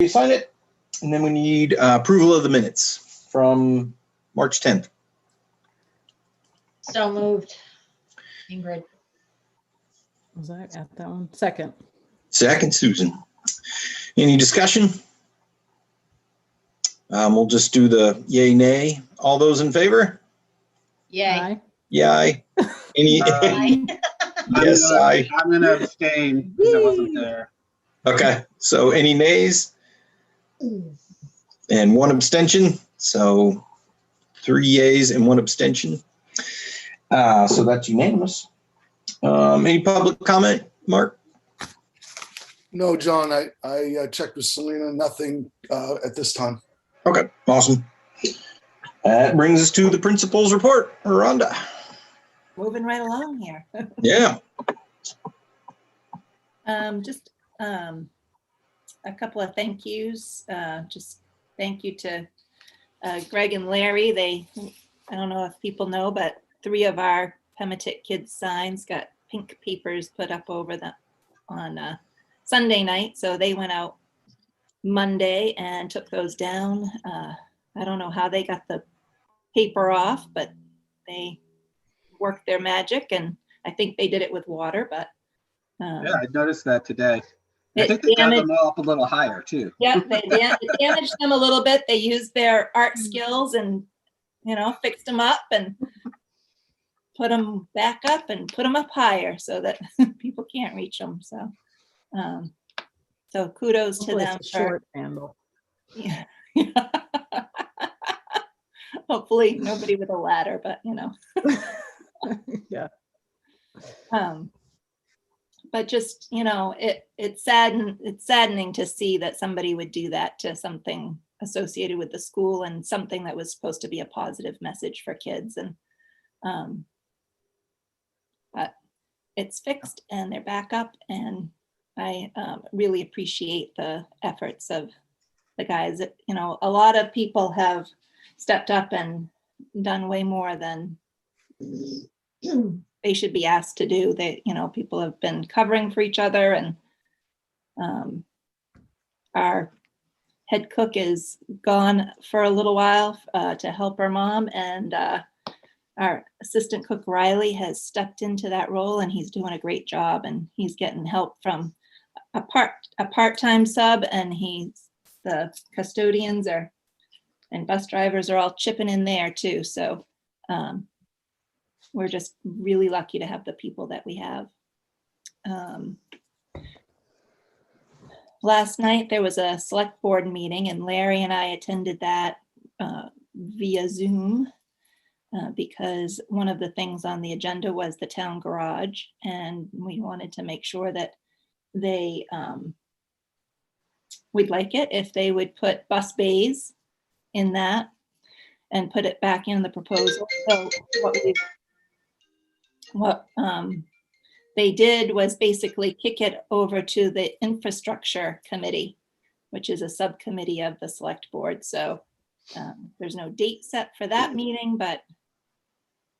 you sign it. And then we need approval of the minutes from March 10th. So moved. Ingrid. Was I at that one? Second. Second, Susan. Any discussion? We'll just do the yay, nay. All those in favor? Yay. Aye. Yeah, aye. Any? Aye. Yes, aye. I'm going to abstain because I wasn't there. Okay, so any nays? And one abstention. So 3 yays and 1 abstention. So that's unanimous. Any public comment, Mark? No, John, I checked with Selena, nothing at this time. Okay, awesome. That brings us to the principal's report. Rhonda. Moving right along here. Yeah. Just a couple of thank yous. Just thank you to Greg and Larry. I don't know if people know, but 3 of our Pematic Kids signs got pink papers put up over them on Sunday night. So they went out Monday and took those down. I don't know how they got the paper off, but they worked their magic, and I think they did it with water, but Yeah, I noticed that today. I it think they got damaged, them all up a little higher too. yeah, it damaged them a little bit. They used their art skills and, fixed them up and put them back up and put them up higher so that people can't reach them. So kudos to Hopefully them. it's a short handle. Yeah. Hopefully nobody with a ladder, but Yeah. But just, it's saddening to see that somebody would do that to something associated with the school and something that was supposed to be a positive message for kids. And but it's fixed and they're back up, and I really appreciate the efforts of the guys. A lot of people have stepped up and done way more than they should be asked to do. People have been covering for each other, and our head cook is gone for a little while to help her mom, and our assistant cook Riley has stepped into that role, and he's doing a great job, and he's getting help from a part-time sub, and the custodians and bus drivers are all chipping in there too. So we're just really lucky to have the people that we have. Last night there was a select board meeting, and Larry and I attended that via Zoom because one of the things on the agenda was the town garage, and we wanted to make sure that they we'd like it if they would put bus bays in that and put it back in the proposal. So what they did was basically kick it over to the infrastructure committee, which is a subcommittee of the select board. So there's no date set for that meeting, but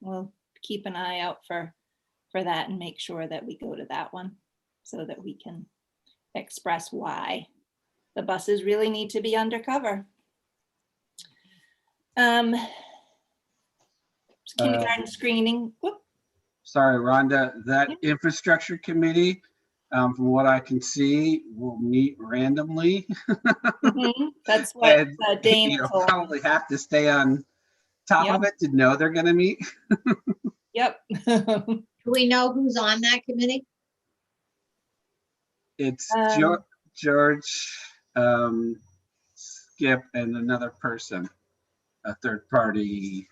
we'll keep an eye out for that and make sure that we go to that one so that we can express why the buses really need to be undercover. Kindergarten screening. Whoop. Sorry, Rhonda, that infrastructure committee, from what I can see, will meet randomly. That's what And Dana you told me. probably have to stay on top of it to know they're going to meet. Yep. Do we know who's on that committee? It's Um, George, Skip, and another person, a third party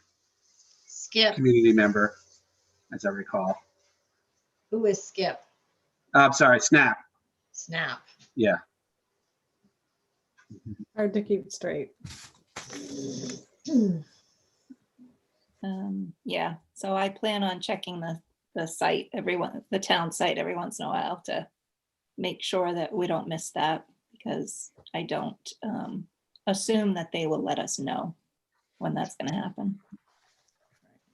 Skip. community member, as I recall. Who is Skip? I'm sorry, Snap. Snap. Yeah. Hard to keep straight. Yeah, so I plan on checking the site, the town site every once in a while to make sure that we don't miss that, because I don't assume that they will let us know when that's going to happen.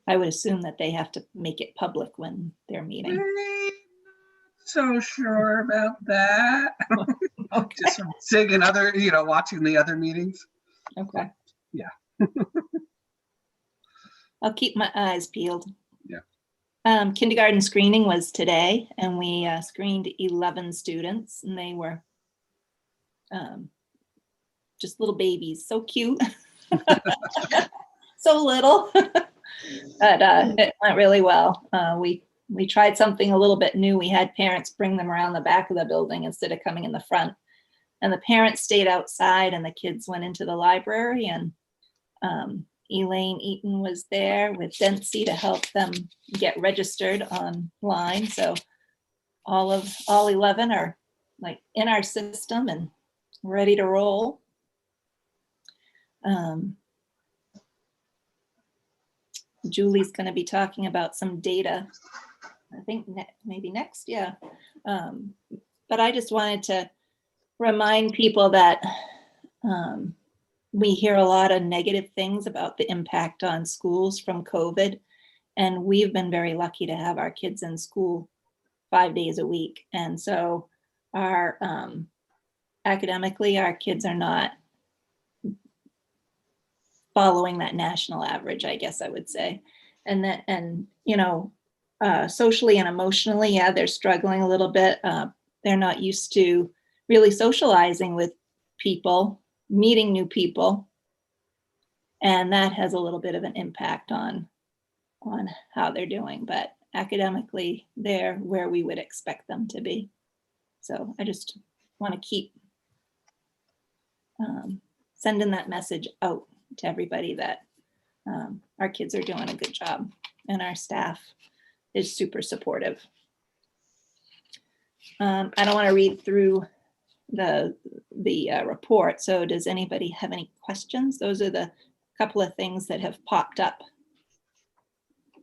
I would assume that they have to make it public when they're meeting. So sure about that. Okay. Just from seeing other, watching the other meetings. Okay. Yeah. I'll keep my eyes peeled. Yeah. Kindergarten screening was today, and we screened 11 students, and they were just little babies, so cute. So little, but it went really well. We tried something a little bit new. We had parents bring them around the back of the building instead of coming in the front. And the parents stayed outside and the kids went into the library, and Elaine Eaton was there with Dempsey to help them get registered online. So all 11 are like in our system and ready to roll. Julie's going to be talking about some data, I think maybe next, yeah. But I just wanted to remind people that we hear a lot of negative things about the impact on schools from COVID. And we've been very lucky to have our kids in school 5 days a week. And so our academically, our kids are not following that national average, I guess I would say. And socially and emotionally, yeah, they're struggling a little bit. They're not used to really socializing with people, meeting new people. And that has a little bit of an impact on how they're doing. But academically, they're where we would expect them to be. So I just want to keep sending that message out to everybody that our kids are doing a good job and our staff is super supportive. I don't want to read through the report. So does anybody have any questions? Those are the couple of things that have popped up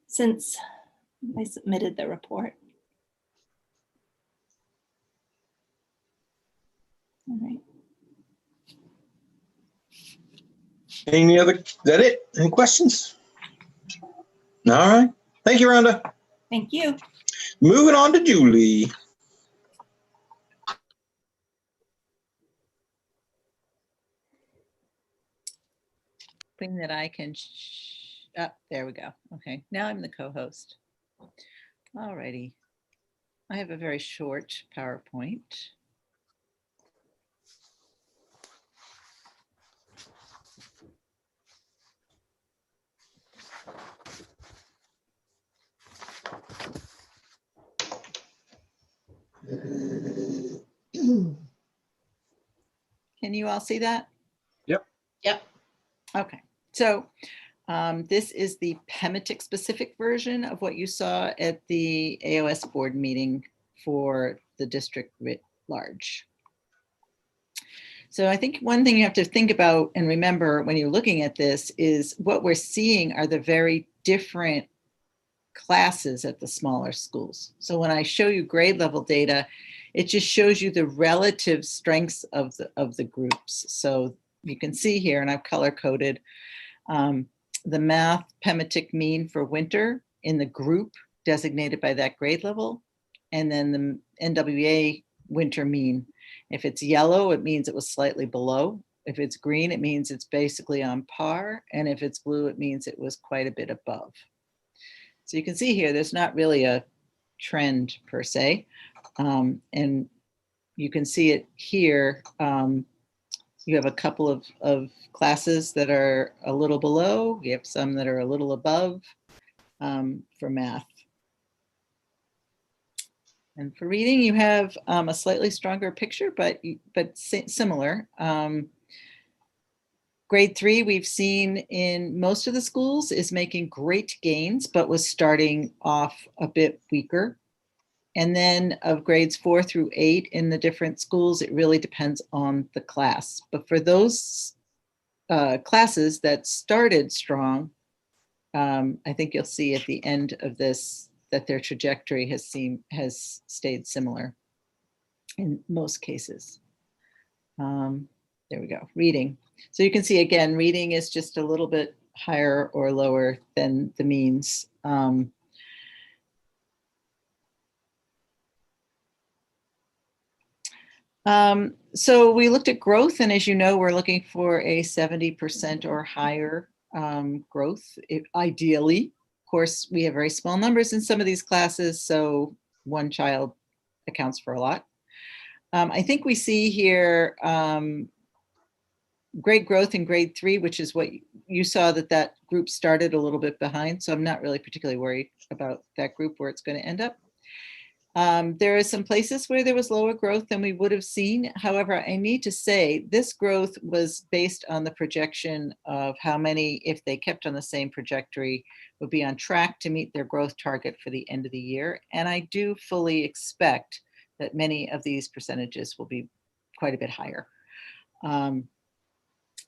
since I submitted the report. All right. Is that it? Any questions? All right. Thank you, Rhonda. Thank you. Moving on to Julie. Thing that I can, there we go. Okay, now I'm the co-host. All righty. I have a very short PowerPoint. Can you all see that? Yep. Yep. Okay, so this is the Pematic specific version of what you saw at the AOS board meeting for the district writ large. So I think one thing you have to think about and remember when you're looking at this is what we're seeing are the very different classes at the smaller schools. So when I show you grade level data, it just shows you the relative strengths of the groups. So you can see here, and I've color coded the math Pematic mean for winter in the group designated by that grade level, and then the NWEA winter mean. If it's yellow, it means it was slightly below. If it's green, it means it's basically on par. And if it's blue, it means it was quite a bit above. So you can see here, there's not really a trend per se. And you can see it here. You have a couple of classes that are a little below. You have some that are a little above for math. And for reading, you have a slightly stronger picture, but similar. Grade 3, we've seen in most of the schools is making great gains, but was starting off a bit weaker. And then of grades 4 through 8 in the different schools, it really depends on the class. But for those classes that started strong, I think you'll see at the end of this that their trajectory has stayed similar in most cases. There we go, reading. So you can see again, reading is just a little bit higher or lower than the means. So we looked at growth, and as you know, we're looking for a 70% or higher growth, ideally. Of course, we have very small numbers in some of these classes, so one child accounts for a lot. I think we see here great growth in grade 3, which is what you saw that group started a little bit behind. So I'm not really particularly worried about that group where it's going to end up. There are some places where there was lower growth than we would have seen. However, I need to say this growth was based on the projection of how many, if they kept on the same trajectory, would be on track to meet their growth target for the end of the year. And I do fully expect that many of these percentages will be quite a bit higher.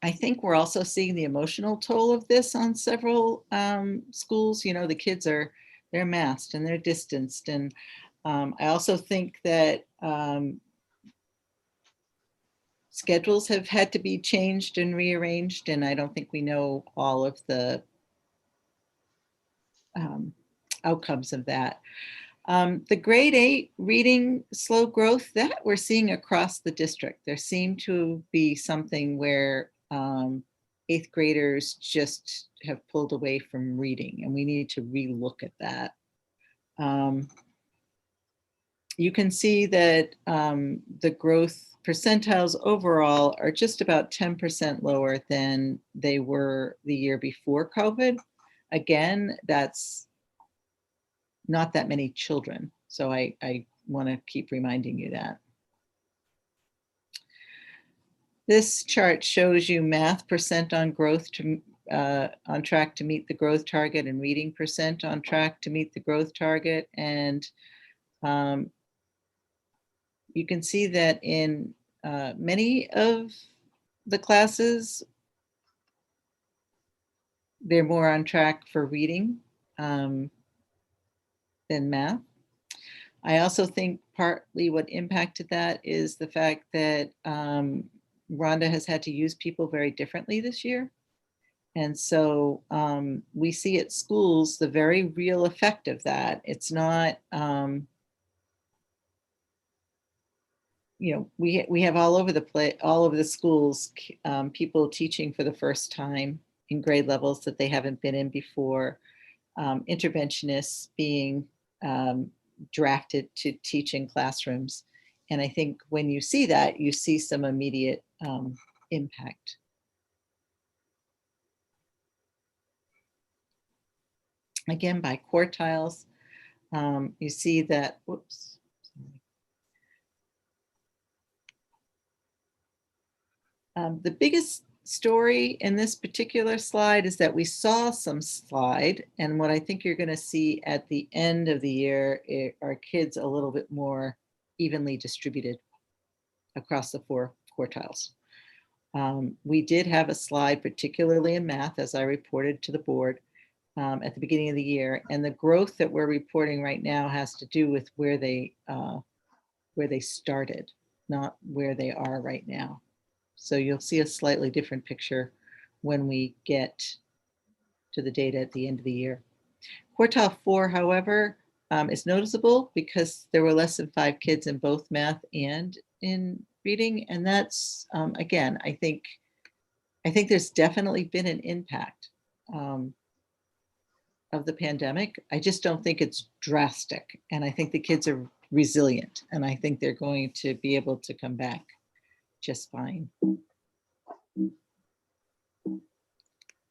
I think we're also seeing the emotional toll of this on several schools. You know, the kids they're masked and they're distanced. And I also think that schedules have had to be changed and rearranged, and I don't think we know all of the outcomes of that. The grade 8 reading slow growth, that we're seeing across the district. There seemed to be something where 8th graders just have pulled away from reading, and we need to relook at that. You can see that the growth percentiles overall are just about 10% lower than they were the year before COVID. Again, that's not that many children. So I want to keep reminding you that. This chart shows you math percent on growth to on track to meet the growth target, and reading percent on track to meet the growth target. And you can see that in many of the classes, they're more on track for reading than math. I also think partly what impacted that is the fact that Rhonda has had to use people very differently this year. And so we see at schools the very real effect of that. It's not, you know, we have all over the schools, people teaching for the first time in grade levels that they haven't been in before, interventionists being drafted to teach in classrooms. And I think when you see that, you see some immediate impact. Again, by quartiles, you see that, whoops. The biggest story in this particular slide is that we saw some slide, and what I think you're going to see at the end of the year are kids a little bit more evenly distributed across the 4 quartiles. We did have a slide, particularly in math, as I reported to the board at the beginning of the year, and the growth that we're reporting right now has to do with where they started, not where they are right now. So you'll see a slightly different picture when we get to the data at the end of the year. Quartile 4, however, is noticeable because there were less than 5 kids in both math and in reading. And that's, again, I think there's definitely been an impact of the pandemic. I just don't think it's drastic. And I think the kids are resilient, and I think they're going to be able to come back just fine.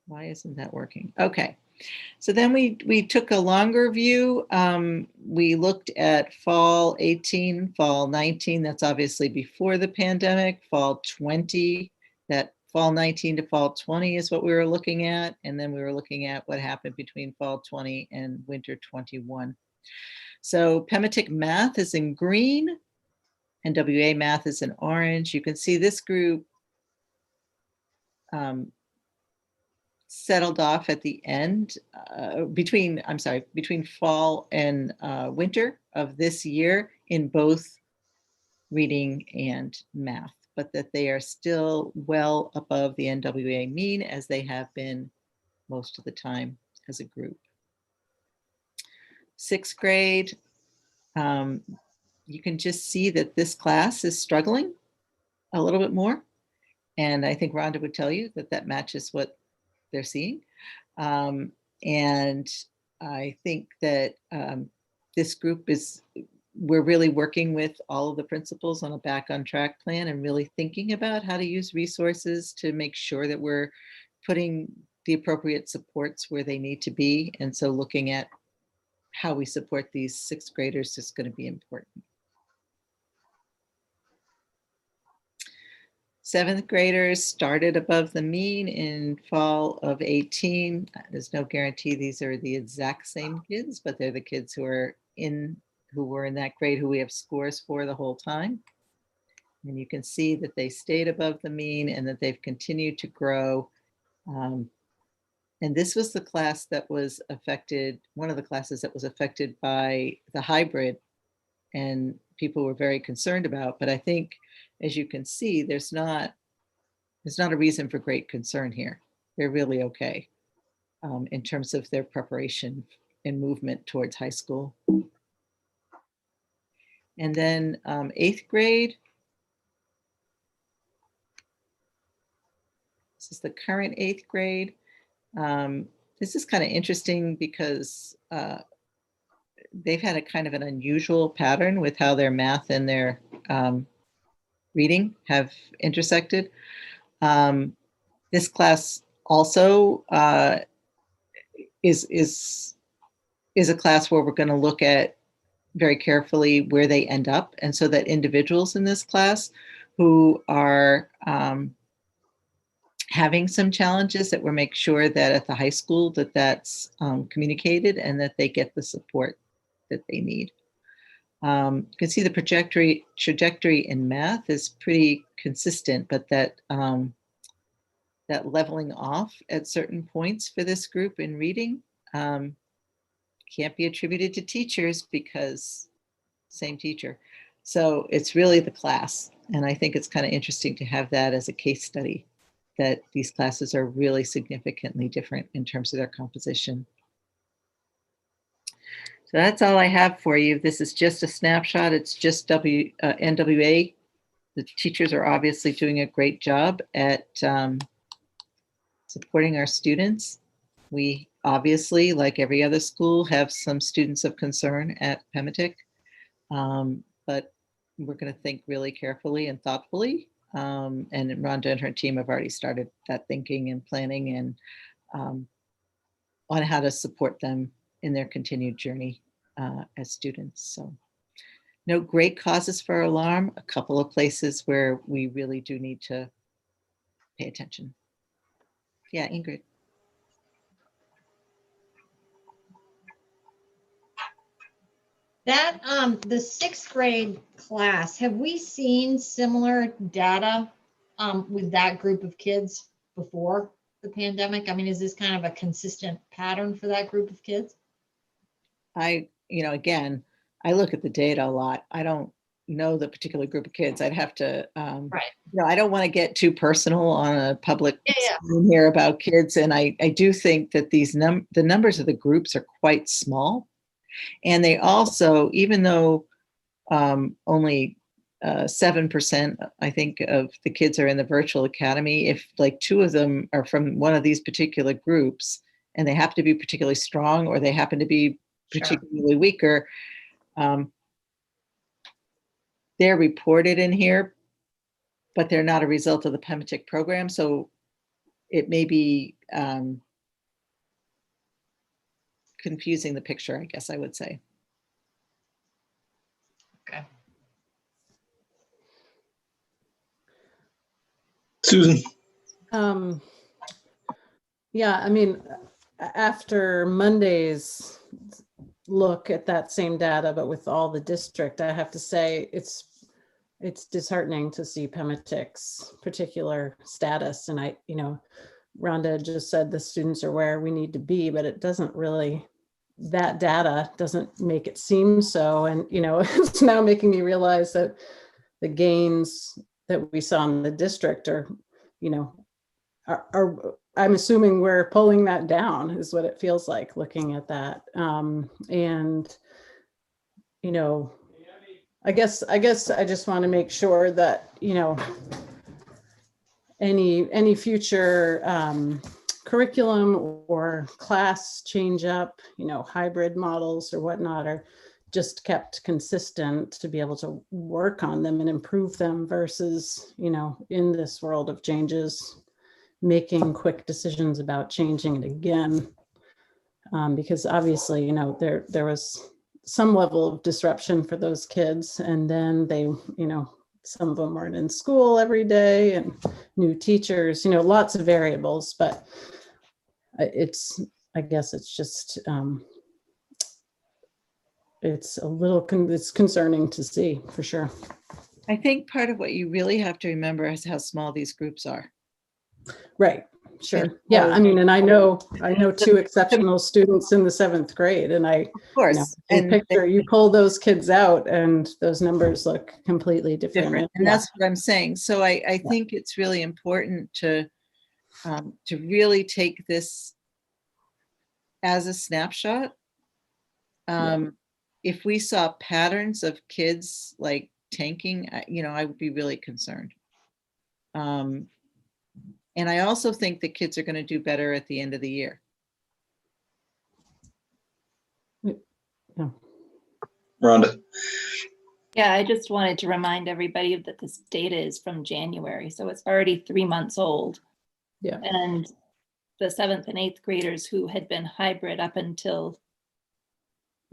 Why isn't that working? Okay, so then we took a longer view. We looked at fall 18, fall 19, that's obviously before the pandemic, fall 20, that fall 19 to fall 20 is what we were looking at. And then we were looking at what happened between fall 20 and winter 21. So Pematic math is in green and WA math is in orange. You can see this group settled off at the end between fall and winter of this year in both reading and math, but that they are still well above the NWA mean, as they have been most of the time as a group. 6th grade, you can just see that this class is struggling a little bit more. And I think Rhonda would tell you that that matches what they're seeing. And I think that this group we're really working with all of the principals on a back on track plan and really thinking about how to use resources to make sure that we're putting the appropriate supports where they need to be. And so looking at how we support these sixth graders is going to be important. Seventh graders started above the mean in fall of 18. There's no guarantee these are the exact same kids, but they're the kids who were in that grade who we have scores for the whole time. And you can see that they stayed above the mean and that they've continued to grow. And this was the class that was affected, one of the classes that was affected by the hybrid, and people were very concerned about. But I think, as you can see, there's not a reason for great concern here. They're really okay in terms of their preparation and movement towards high school. And then eighth grade. This is the current eighth grade. This is kind of interesting because they've had a kind of an unusual pattern with how their math and their reading have intersected. This class also is a class where we're going to look at very carefully where they end up. And so that individuals in this class who are having some challenges, that we'll make sure that at the high school that that's communicated and that they get the support that they need. You can see the trajectory in math is pretty consistent, but that leveling off at certain points for this group in reading can't be attributed to teachers because same teacher. So it's really the class. And I think it's kind of interesting to have that as a case study, that these classes are really significantly different in terms of their composition. So that's all I have for you. This is just a snapshot. It's just NWA. The teachers are obviously doing a great job at supporting our students. We obviously, like every other school, have some students of concern at Pematic, but we're going to think really carefully and thoughtfully. And Rhonda and her team have already started that thinking and planning and on how to support them in their continued journey as students. So no great causes for alarm, a couple of places where we really do need to pay attention. Yeah, Ingrid. That, the sixth grade class, have we seen similar data with that group of kids before the pandemic? I mean, is this kind of a consistent pattern for that group of kids? Again, I look at the data a lot. I don't know the particular group of kids. I'd have to, Right. I don't want to get too personal on a public Yeah. scene here about kids. And I do think that the numbers of the groups are quite small. And they also, even though only 7%, I think, of the kids are in the virtual academy, if like two of them are from one of these particular groups and they happen to be particularly strong or they happen to be particularly weaker, they're reported in here, but they're not a result of the Pematic program. So it may be confusing the picture, I guess I would say. Okay. Susan? Yeah, I mean, after Monday's look at that same data, but with all the district, I have to say it's disheartening to see Pematic's particular status. And Rhonda just said the students are where we need to be, but it doesn't really, that data doesn't make it seem so. And, it's now making me realize that the gains that we saw in the district are I'm assuming we're pulling that down is what it feels like looking at that. I guess I just want to make sure that, any future curriculum or class change up, hybrid models or whatnot are just kept consistent to be able to work on them and improve them versus, in this world of changes, making quick decisions about changing it again. Because obviously, there was some level of disruption for those kids, and then they, some of them weren't in school every day, and new teachers, lots of variables, but I guess it's just, it's a little, it's concerning to see, for sure. I think part of what you really have to remember is how small these groups are. Right. Sure. And Yeah. so- I mean, and I know two exceptional students in the 7th grade, and Of course. in picture, you pull those kids out and those numbers look completely different. Different. And that's what I'm saying. So I think it's really important to really take this as a snapshot. If we saw patterns of kids like tanking, I would be really concerned. And I also think that kids are going to do better at the end of the year. Rhonda? Yeah, I just wanted to remind everybody that this data is from January, so it's already 3 months old. Yeah. And the 7th and 8th graders who had been hybrid up until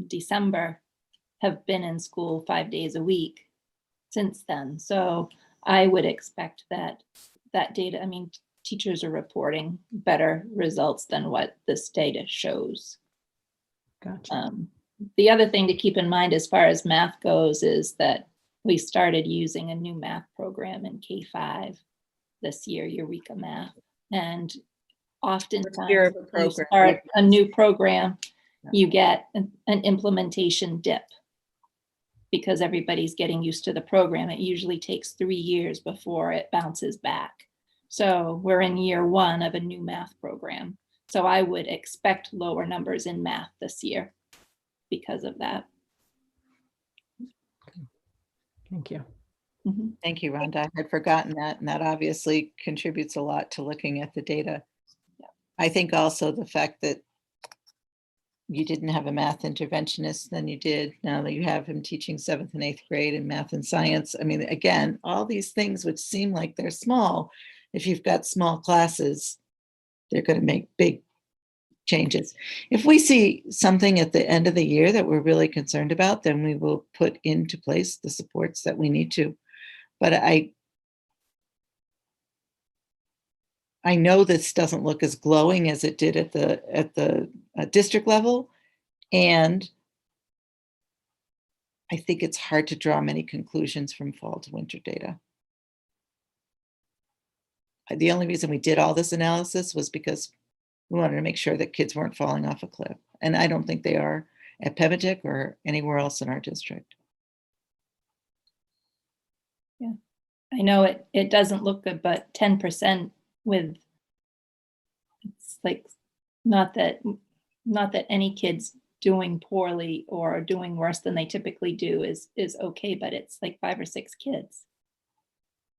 December have been in school 5 days a week since then. So I would expect that data, teachers are reporting better results than what this data shows. Gotcha. The other thing to keep in mind as far as math goes is that we started using a new math program in K-5 this year, Eureka Math. And oftentimes year of a when you program. start a new program, you get an implementation dip because everybody's getting used to the program. It usually takes 3 years before it bounces back. So we're in year 1 of a new math program. So I would expect lower numbers in math this year because of that. Thank you. Mhm. Thank you, Rhonda. I had forgotten that, and that obviously contributes a lot to looking at the data. Yeah. I think also the fact that you didn't have a math interventionist than you did. Now that you have him teaching 7th and 8th grade in math and science. Again, all these things which seem like they're small, if you've got small classes, they're going to make big changes. If we see something at the end of the year that we're really concerned about, then we will put into place the supports that we need to. But I know this doesn't look as glowing as it did at the district level, and I think it's hard to draw many conclusions from fall to winter data. The only reason we did all this analysis was because we wanted to make sure that kids weren't falling off a cliff, and I don't think they are at Pematic or anywhere else in our district. Yeah, I know it doesn't look good, but 10% with, it's like, not that any kids doing poorly or doing worse than they typically do is okay, but it's like 5 or 6 kids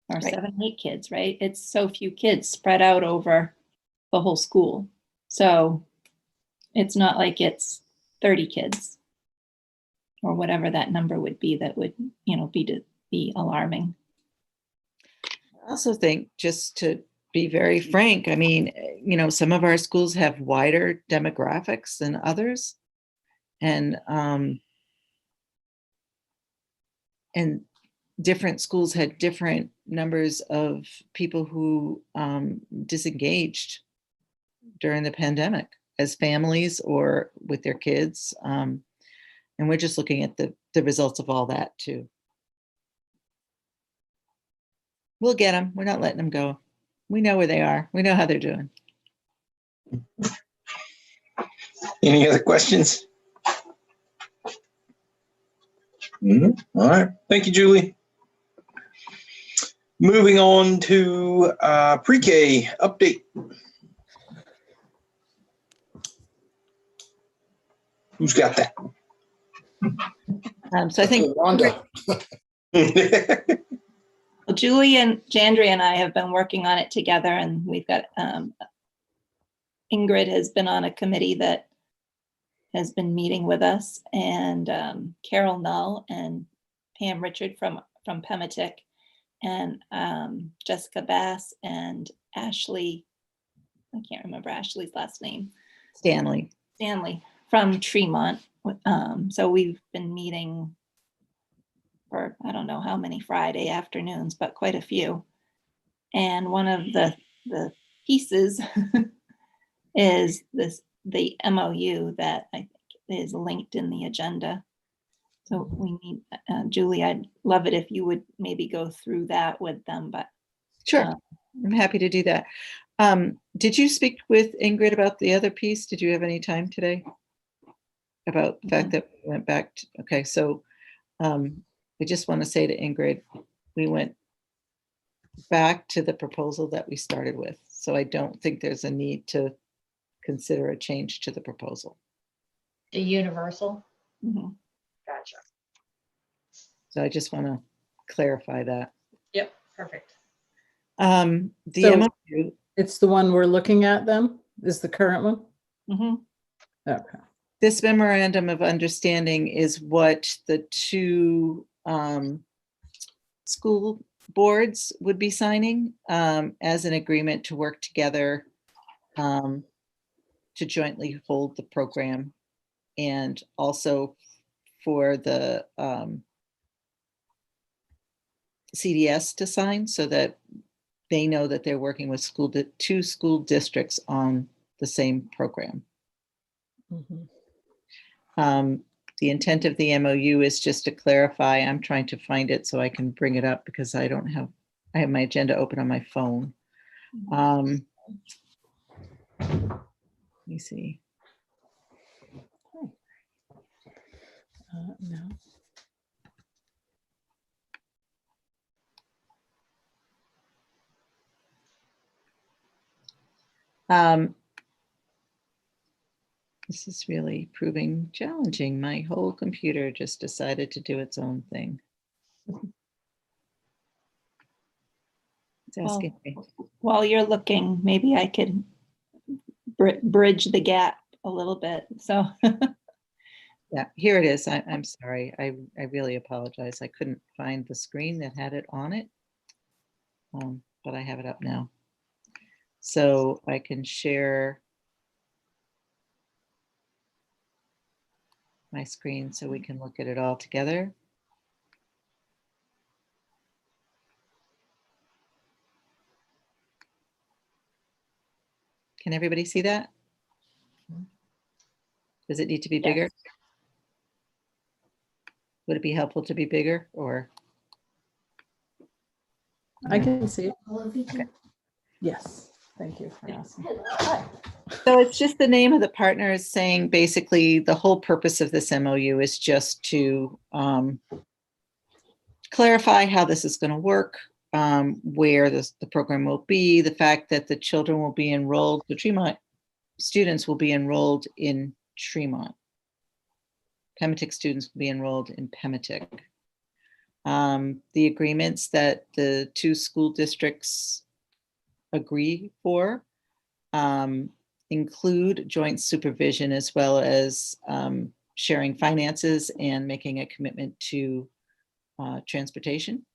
or Right. 7, 8 kids, right? It's so few kids spread out over the whole school. So it's not like it's 30 kids or whatever that number would be that would, be alarming. I also think, just to be very frank, some of our schools have wider demographics than others. And different schools had different numbers of people who disengaged during the pandemic as families or with their kids. And we're just looking at the results of all that too. We'll get them. We're not letting them go. We know where they are. We know how they're doing. Any other questions? All right. Thank you, Julie. Moving on to pre-K update. Who's got that? So I think Rhonda, Well, Julie and Jandria and I have been working on it together, and we've got Ingrid has been on a committee that has been meeting with us, and Carol Null and Pam Richard from Pematic, and Jessica Bass and Ashley, I can't remember Ashley's last name, Stanley. from Tremont. So we've been meeting for I don't know how many Friday afternoons, but quite a few. And one of the pieces is the MOU that I think is linked in the agenda. So we need, Julie, I'd love it if you would maybe go through that with them, but Sure, I'm happy to do that. Did you speak with Ingrid about the other piece? Did you have any time today? About the fact that we went back to, okay, so I just want to say to Ingrid, we went back to the proposal that we started with. So I don't think there's a need to consider a change to the proposal. The universal. mhm. Gotcha. So I just want to clarify that. Yep, perfect. The So- MOU, It's the one we're looking at then, is the current one? Mhm. Okay. this memorandum of understanding is what the two school boards would be signing as an agreement to work together to jointly hold the program, and also for the CDS to sign so that they know that they're working with two school districts on the same program. Mhm. The intent of the MOU is just to clarify. I'm trying to find it so I can bring it up because I have my agenda open on my phone. Let me see. No. This is really proving challenging. My whole computer just decided to do its own thing. It's asking me. While you're looking, maybe I could bridge the gap a little bit. So Yeah, here it is. I'm sorry. I really apologize. I couldn't find the screen that had it on it. But I have it up now. So I can share my screen so we can look at it all together. Can everybody see that? Does it need to be Yes. bigger? Would it be helpful to be bigger or? I can see it. Okay. Yes, thank you for asking. So it's just the name of the partners saying basically the whole purpose of this MOU is just to clarify how this is going to work, where the program will be, the fact that the children will be enrolled, the Tremont students will be enrolled in Tremont. Pematic students will be enrolled in Pematic. The agreements that the two school districts agree for include joint supervision as well as sharing finances and making a commitment to transportation.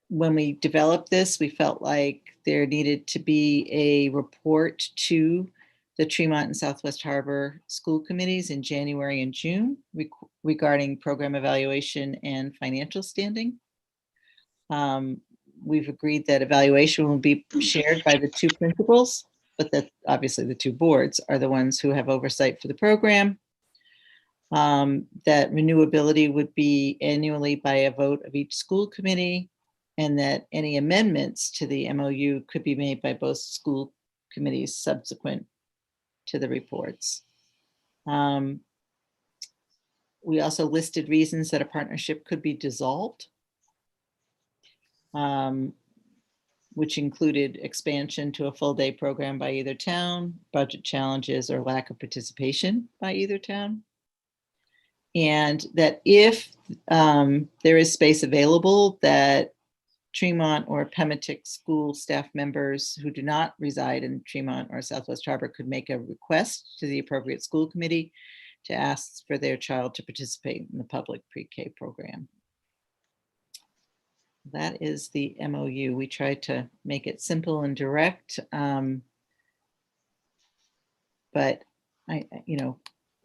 When we developed this, we felt like there needed to be a report to the Tremont and Southwest Harbor school committees in January and June regarding program evaluation and financial standing. We've agreed that evaluation will be shared by the two principals, but that obviously the two boards are the ones who have oversight for the program. That renewability would be annually by a vote of each school committee, and that any amendments to the MOU could be made by both school committees subsequent to the reports. We also listed reasons that a partnership could be dissolved. which included expansion to a full day program by either town, budget challenges, or lack of participation by either town. And that if there is space available, that Tremont or Pematic school staff members who do not reside in Tremont or Southwest Harbor could make a request to the appropriate school committee to ask for their child to participate in the public pre-K program. That is the MOU. We tried to make it simple and direct, but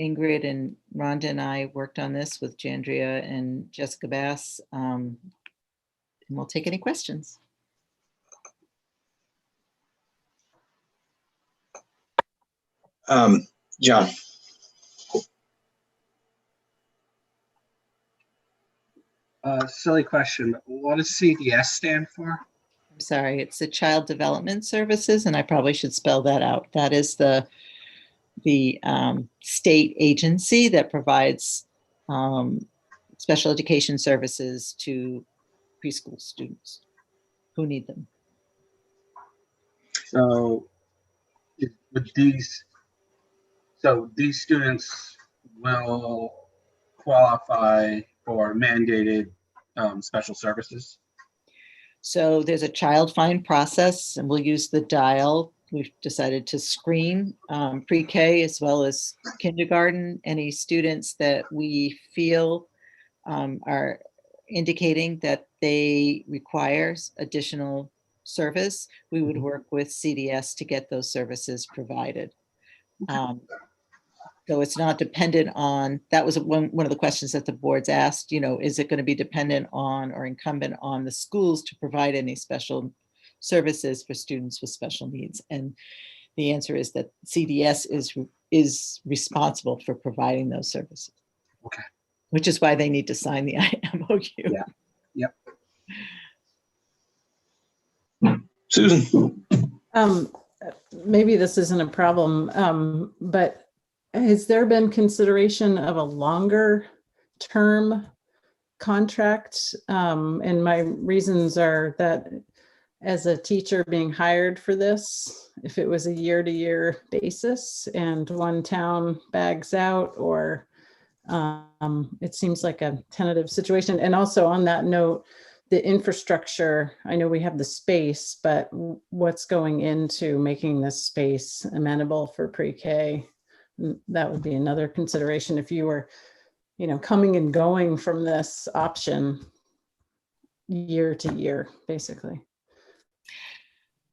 Ingrid and Rhonda and I worked on this with Jandria and Jessica Bass. And we'll take any questions. John. Silly question, but what does CDS stand for? I'm sorry, it's the Child Development Services, and I probably should spell that out. That is the state agency that provides special education services to preschool students who need them. So these students will qualify for mandated special services? So there's a child find process, and we'll use the dial. We've decided to screen pre-K as well as kindergarten. Any students that we feel are indicating that they require additional service, we would work with CDS to get those services provided. So it's not dependent on, that was one of the questions that the boards asked, is it going to be dependent on or incumbent on the schools to provide any special services for students with special needs? And the answer is that CDS is responsible for providing those services. Okay. Which is why they need to sign the MOU. Yeah. Yep. Susan. Maybe this isn't a problem, but has there been consideration of a longer term contract? And my reasons are that as a teacher being hired for this, if it was a year-to-year basis and one town bags out, or it seems like a tentative situation. And also on that note, the infrastructure, I know we have the space, but what's going into making this space amenable for pre-K? That would be another consideration if you were, coming and going from this option year to year, basically.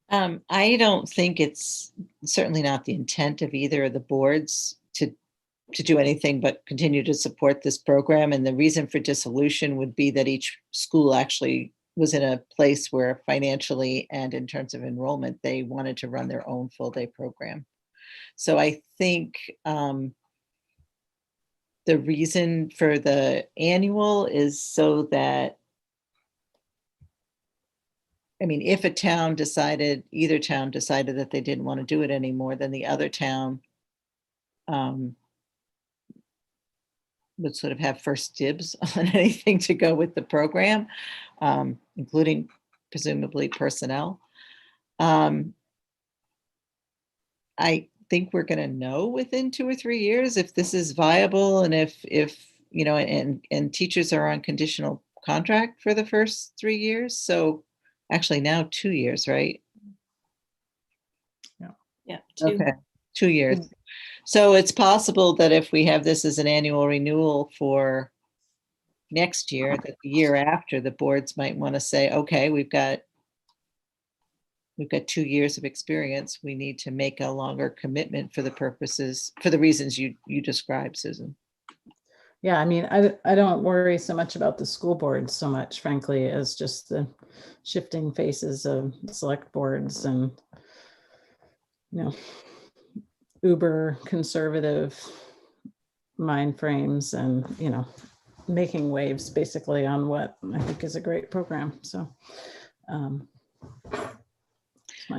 I don't think it's certainly not the intent of either of the boards to do anything but continue to support this program. And the reason for dissolution would be that each school actually was in a place where financially and in terms of enrollment, they wanted to run their own full day program. So I think the reason for the annual is so that, if either town decided that they didn't want to do it anymore, then the other town would sort of have first dibs on anything to go with the program, including presumably personnel. I think we're going to know within 2 or 3 years if this is viable, and if and teachers are on conditional contract for the first 3 years. So actually now 2 years, right? Yeah. Okay, 2 years. So it's possible that if we have this as an annual renewal for next year, that the year after, the boards might want to say, okay, we've got 2 years of experience. We need to make a longer commitment for the reasons you described, Susan. Yeah, I don't worry so much about the school boards so much, frankly, as just the shifting faces of select boards and, uber conservative mind frames and, making waves basically on what I think is a great program. So,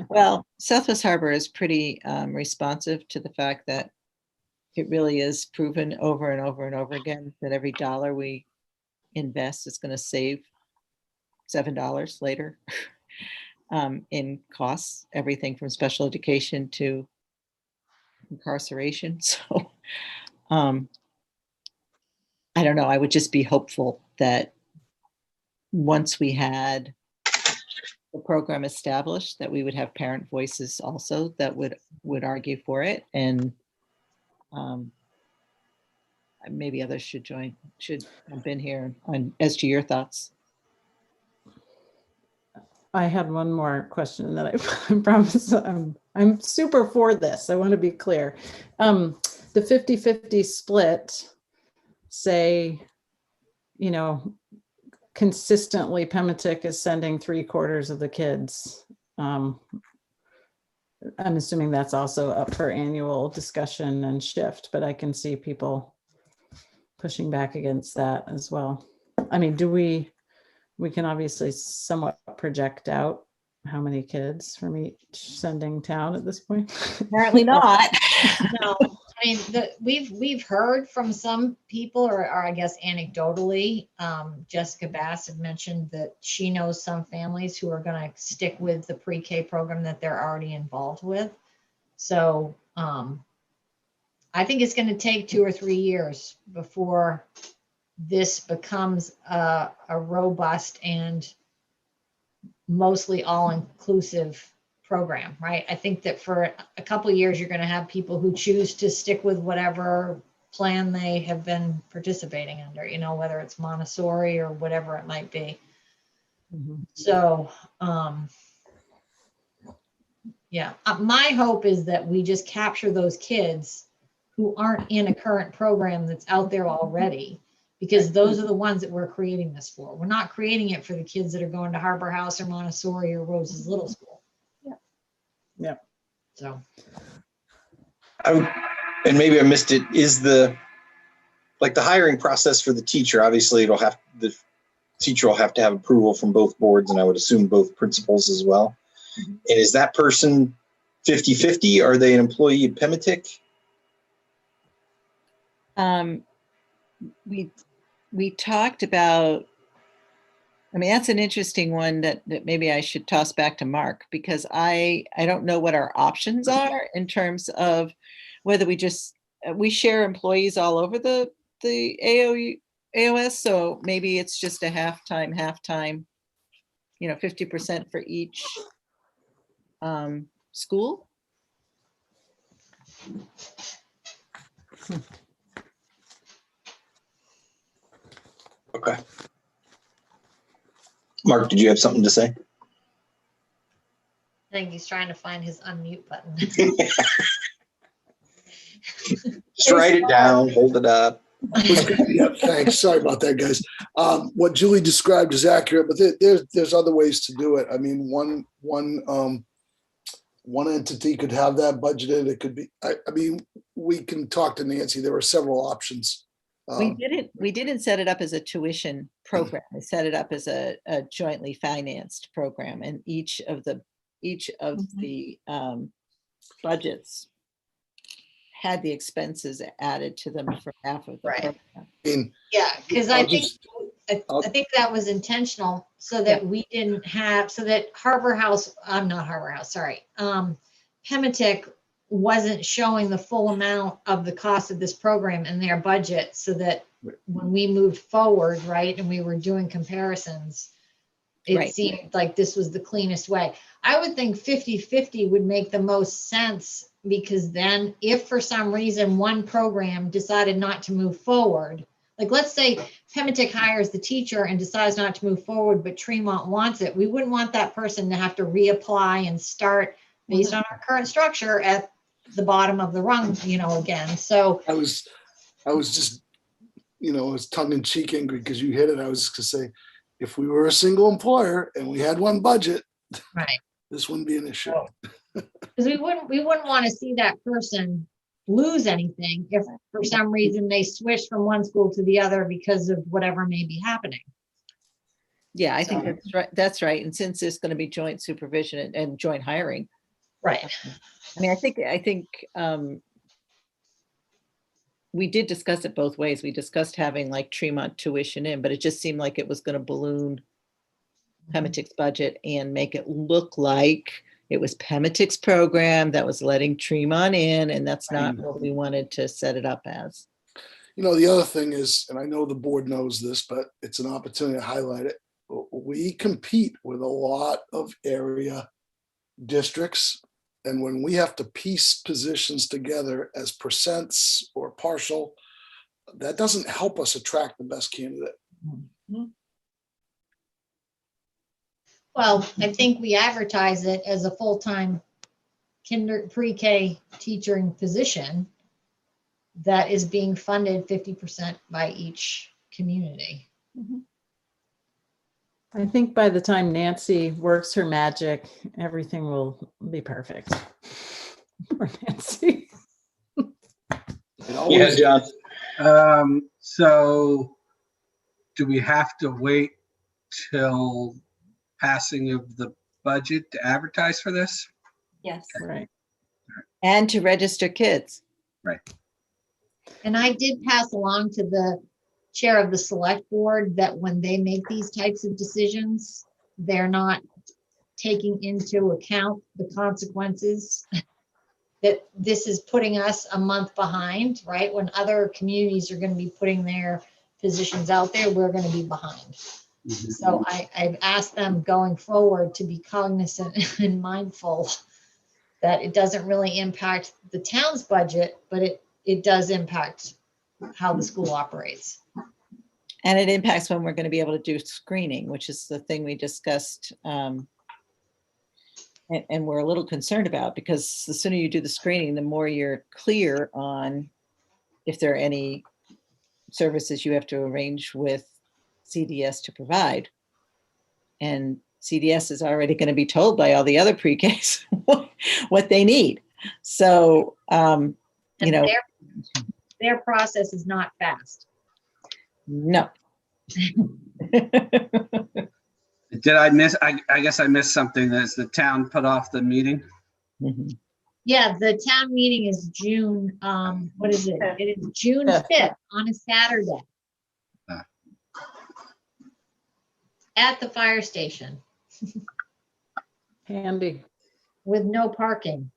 well, Southwest Harbor is pretty responsive to the fact that it really is proven over and over and over again that every dollar we invest is going to save $7 later. in costs, everything from special education to incarceration. So I don't know, I would just be hopeful that once we had the program established, that we would have parent voices also that would argue for it. And maybe others should jump in here on as to your thoughts. I had one more question that I promise I'm super for this. I want to be clear. The 50-50 split, say, you know, consistently Pematic is sending 3/4 of the kids. I'm assuming that's also up for annual discussion and shift, but I can see people pushing back against that as well. I mean, we can obviously somewhat project out how many kids from each sending town at this point. Apparently not. No, I mean, we've heard from some people, or I guess anecdotally, Jessica Bass had mentioned that she knows some families who are going to stick with the pre-K program that they're already involved with. So I think it's going to take 2 or 3 years before this becomes a robust and mostly all-inclusive program, right? I think that for a couple of years, you're going to have people who choose to stick with whatever plan they have been participating under, you know, whether it's Montessori or whatever it might be. Mhm. So, yeah, my hope is that we just capture those kids who aren't in a current program that's out there already, because those are the ones that we're creating this for. We're not creating it for the kids that are going to Harbor House or Montessori or Rose's Little School. Yeah. So, And maybe I missed it, is the hiring process for the teacher, obviously the teacher will have to have approval from both boards, and I would assume both principals as well. Mhm. And is that person 50-50? Are they an employee of Pematic? We talked about, I mean, that's an interesting one that maybe I should toss back to Mark, because I don't know what our options are in terms of whether we share employees all over the AOS. So maybe it's just a half-time, 50% for each school. Okay. Mark, did you have something to say? I think he's trying to find his unmute button. Just write it down, hold it up. Yeah, thanks. Sorry about that, guys. What Julie described is accurate, but there's other ways to do it. I mean, one entity could have that budgeted. It could be. I mean, we can talk to Nancy. There are several options. We didn't set it up as a tuition program. We set it up as a jointly financed program, and each of the budgets had the expenses added to them for half of the Right. program. I mean, Yeah, because I think I'll- I think that was intentional so that we didn't have, so that Harbor House, I'm not Harbor House, sorry. Pematic wasn't showing the full amount of the cost of this program in their budget, so that when we moved forward, right, and we were doing comparisons, it Right. seemed like this was the cleanest way. I would think 50-50 would make the most sense, because then if for some reason one program decided not to move forward, like let's say Pematic hires the teacher and decides not to move forward, but Tremont wants it, we wouldn't want that person to have to reapply and start based on our current structure at the bottom of the rung, again. So I was just, it was tongue in cheek angry because you hit it. I was just gonna say, if we were a single employer and we had one budget, right, this wouldn't be an issue. because we wouldn't want to see that person lose anything if for some reason they switch from one school to the other because of whatever may be happening. Yeah, I think So- that's right. That's right. And since there's going to be joint supervision and joint hiring, Right. I mean, I think we did discuss it both ways. We discussed having like Tremont tuition in, but it just seemed like it was going to balloon Pematic's budget and make it look like it was Pematic's program that was letting Tremont in, and that's not what we wanted to set it up as. You know, the other thing is, and I know the board knows this, but it's an opportunity to highlight it. We compete with a lot of area districts. And when we have to piece positions together as percents or partial, that doesn't help us attract the best candidate. Well, I think we advertise it as a full-time pre-K teaching position that is being funded 50% by each community. I think by the time Nancy works her magic, everything will be perfect. Poor Nancy. It always- Yeah, John. So do we have to wait till passing of the budget to advertise for this? Yes. Right. And to register kids. And I did pass along to the chair of the select board that when they make these types of decisions, they're not taking into account the consequences. That this is putting us a month behind, right? When other communities are going to be putting their positions out there, we're going to be behind. So I've asked them going forward to be cognizant and mindful that it doesn't really impact the town's budget, but it does impact how the school operates. And it impacts when we're going to be able to do screening, which is the thing we discussed. And we're a little concerned about, because the sooner you do the screening, the more you're clear on if there are any services you have to arrange with CDS to provide. And CDS is already going to be told by all the other pre-Ks what they need. So, And you know, their process is not fast. no. Did I miss, I guess I missed something. As the town put off the meeting? Mhm. Yeah, the town meeting is June, what is it? It is June 5th on a Saturday. Ah. At the fire station Handy. with no parking.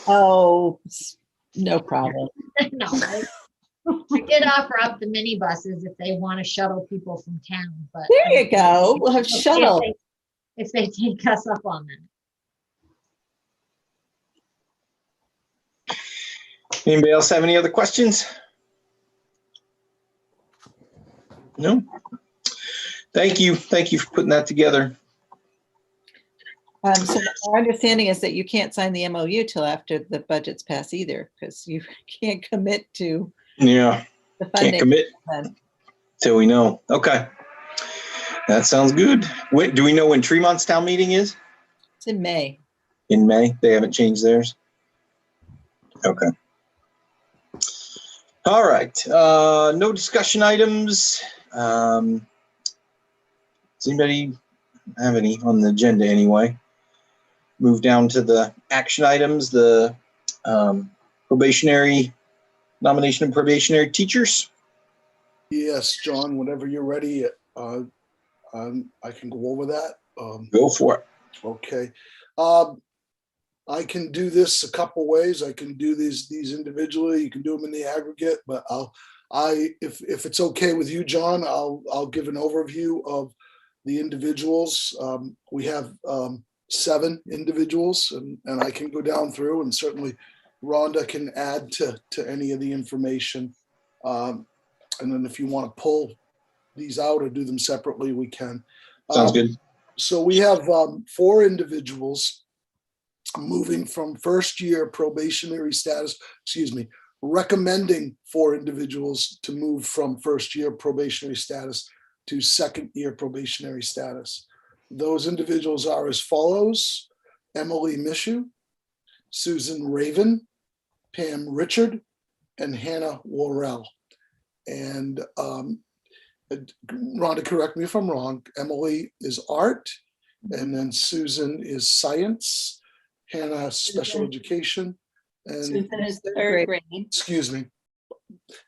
Oh, no problem. No, I did offer up the minibuses if they want to shuttle people from town, but. There you go. We'll have shuttle. If they take us up on that. Anybody else have any other questions? No? Thank you. Thank you for putting that together. So our understanding is that you can't sign the MOU till after the budget's passed either, because you can't commit to Yeah, the can't funding. commit then. till we know. Okay. That sounds good. Do we know when Tremont's town meeting is? It's in May. In May? They haven't changed theirs? Okay. All right. No discussion items. Does anybody have any on the agenda anyway? Move down to the action items, the probationary nomination of probationary teachers. Yes, John, whenever you're ready, I can go over that. Go for it. Okay. I can do this a couple ways. I can do these individually. You can do them in the aggregate, but if it's okay with you, John, I'll give an overview of the individuals. We have 7 individuals, and I can go down through, and certainly Rhonda can add to any of the information. And then if you want to pull these out or do them separately, we can. Sounds good. So we have 4 individuals moving from first year probationary status, recommending 4 individuals to move from first year probationary status to second year probationary status. Those individuals are as follows: Emily Mishu, Susan Raven, Pam Richard, and Hannah Worrell. And Rhonda, correct me if I'm wrong, Emily is art, and then Susan is science, Hannah special education, and Susan is third grade. excuse me.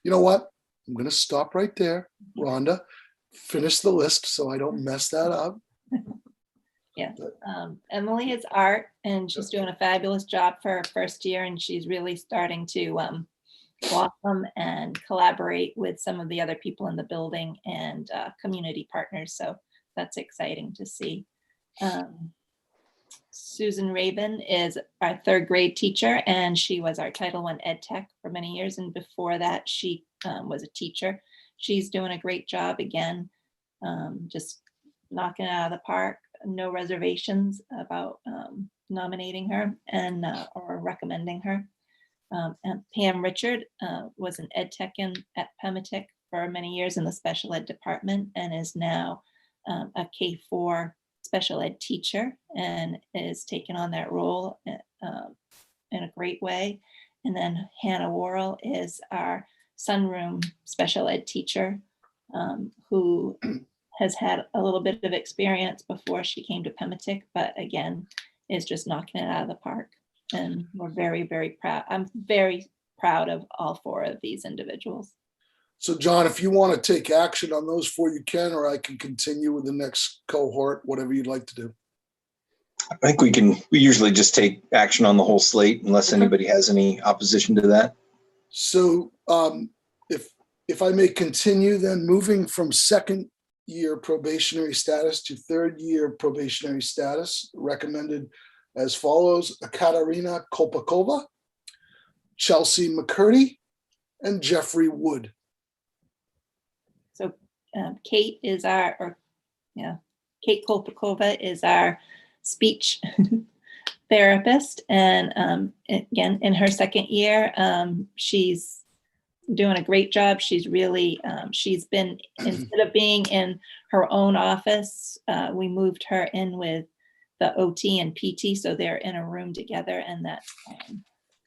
You know what? I'm going to stop right there, Rhonda. finish the list so I don't mess that up. Emily is art, and she's doing a fabulous job for her first year, and she's really starting to blossom and collaborate with some of the other people in the building and community partners. So that's exciting to see. Susan Raven is our third grade teacher, and she was our Title I Ed Tech for many years. And before that, she was a teacher. She's doing a great job again, just knocking it out of the park. No reservations about nominating her and or recommending her. And Pam Richard was an ed tech at Pematic for many years in the special ed department and is now a K-4 special ed teacher and is taking on that role in a great way. And then Hannah Worrell is our sunroom special ed teacher who has had a little bit of experience before she came to Pematic, but again, is just knocking it out of the park. And we're very, very proud. I'm very proud of all four of these individuals. So John, if you want to take action on those four, you can, or I can continue with the next cohort, whatever you'd like to do. I think we usually just take action on the whole slate unless anybody has any opposition to that. So if I may continue, then moving from second year probationary status to third year probationary status, recommended as follows: Katarina Kolpakova, Chelsea McCurdy, and Jeffrey Wood. So Kate Kolpakova is our speech therapist. And again, in her second year, she's doing a great job. She's really, she's been, instead of being in her own office, we moved her in with the OT and PT. So they're in a room together, and that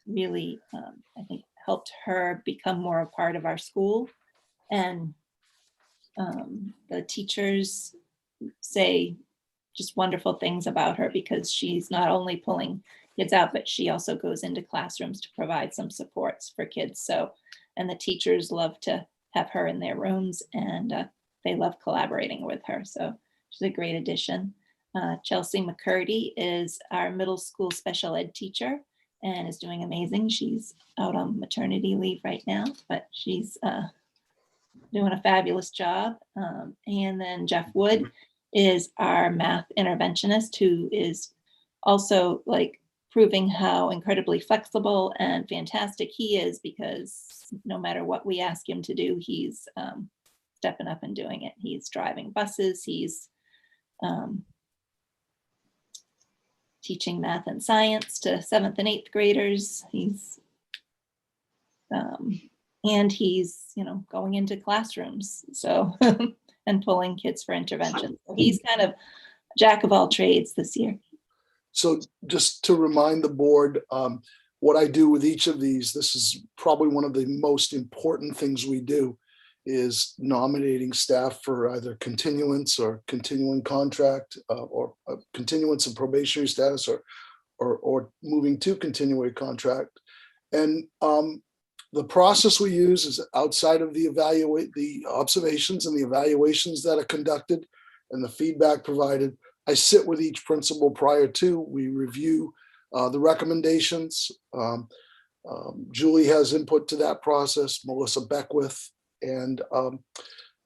really, I think, helped her become more a part of our school. And the teachers say just wonderful things about her because she's not only pulling kids out, but she also goes into classrooms to provide some supports for kids. So, and the teachers love to have her in their rooms, and they love collaborating with her. So she's a great addition. Chelsea McCurdy is our middle school special ed teacher and is doing amazing. She's out on maternity leave right now, but she's doing a fabulous job. And then Jeff Wood is our math interventionist, who is also like proving how incredibly flexible and fantastic he is, because no matter what we ask him to do, he's stepping up and doing it. He's driving buses, he's teaching math and science to 7th and 8th graders. He's and he's, going into classrooms, so and pulling kids for intervention. So he's kind of jack of all trades this year. So just to remind the board, what I do with each of these, this is probably one of the most important things we do, is nominating staff for either continuance or continuing contract, or continuance of probationary status, or moving to continuing contract. And the process we use is outside of the observations and the evaluations that are conducted and the feedback provided. I sit with each principal prior to, we review the recommendations. Julie has input to that process, Melissa Beckwith, and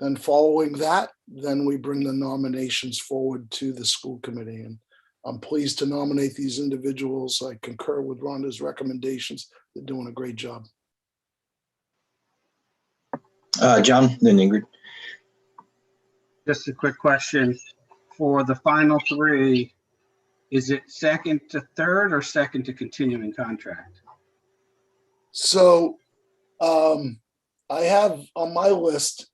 then following that, then we bring the nominations forward to the school committee. And I'm pleased to nominate these individuals. I concur with Rhonda's recommendations. They're doing a great job. John, then Ingrid. Just a quick question. For the final three, is it second to third or second to continuing contract? So I have on my list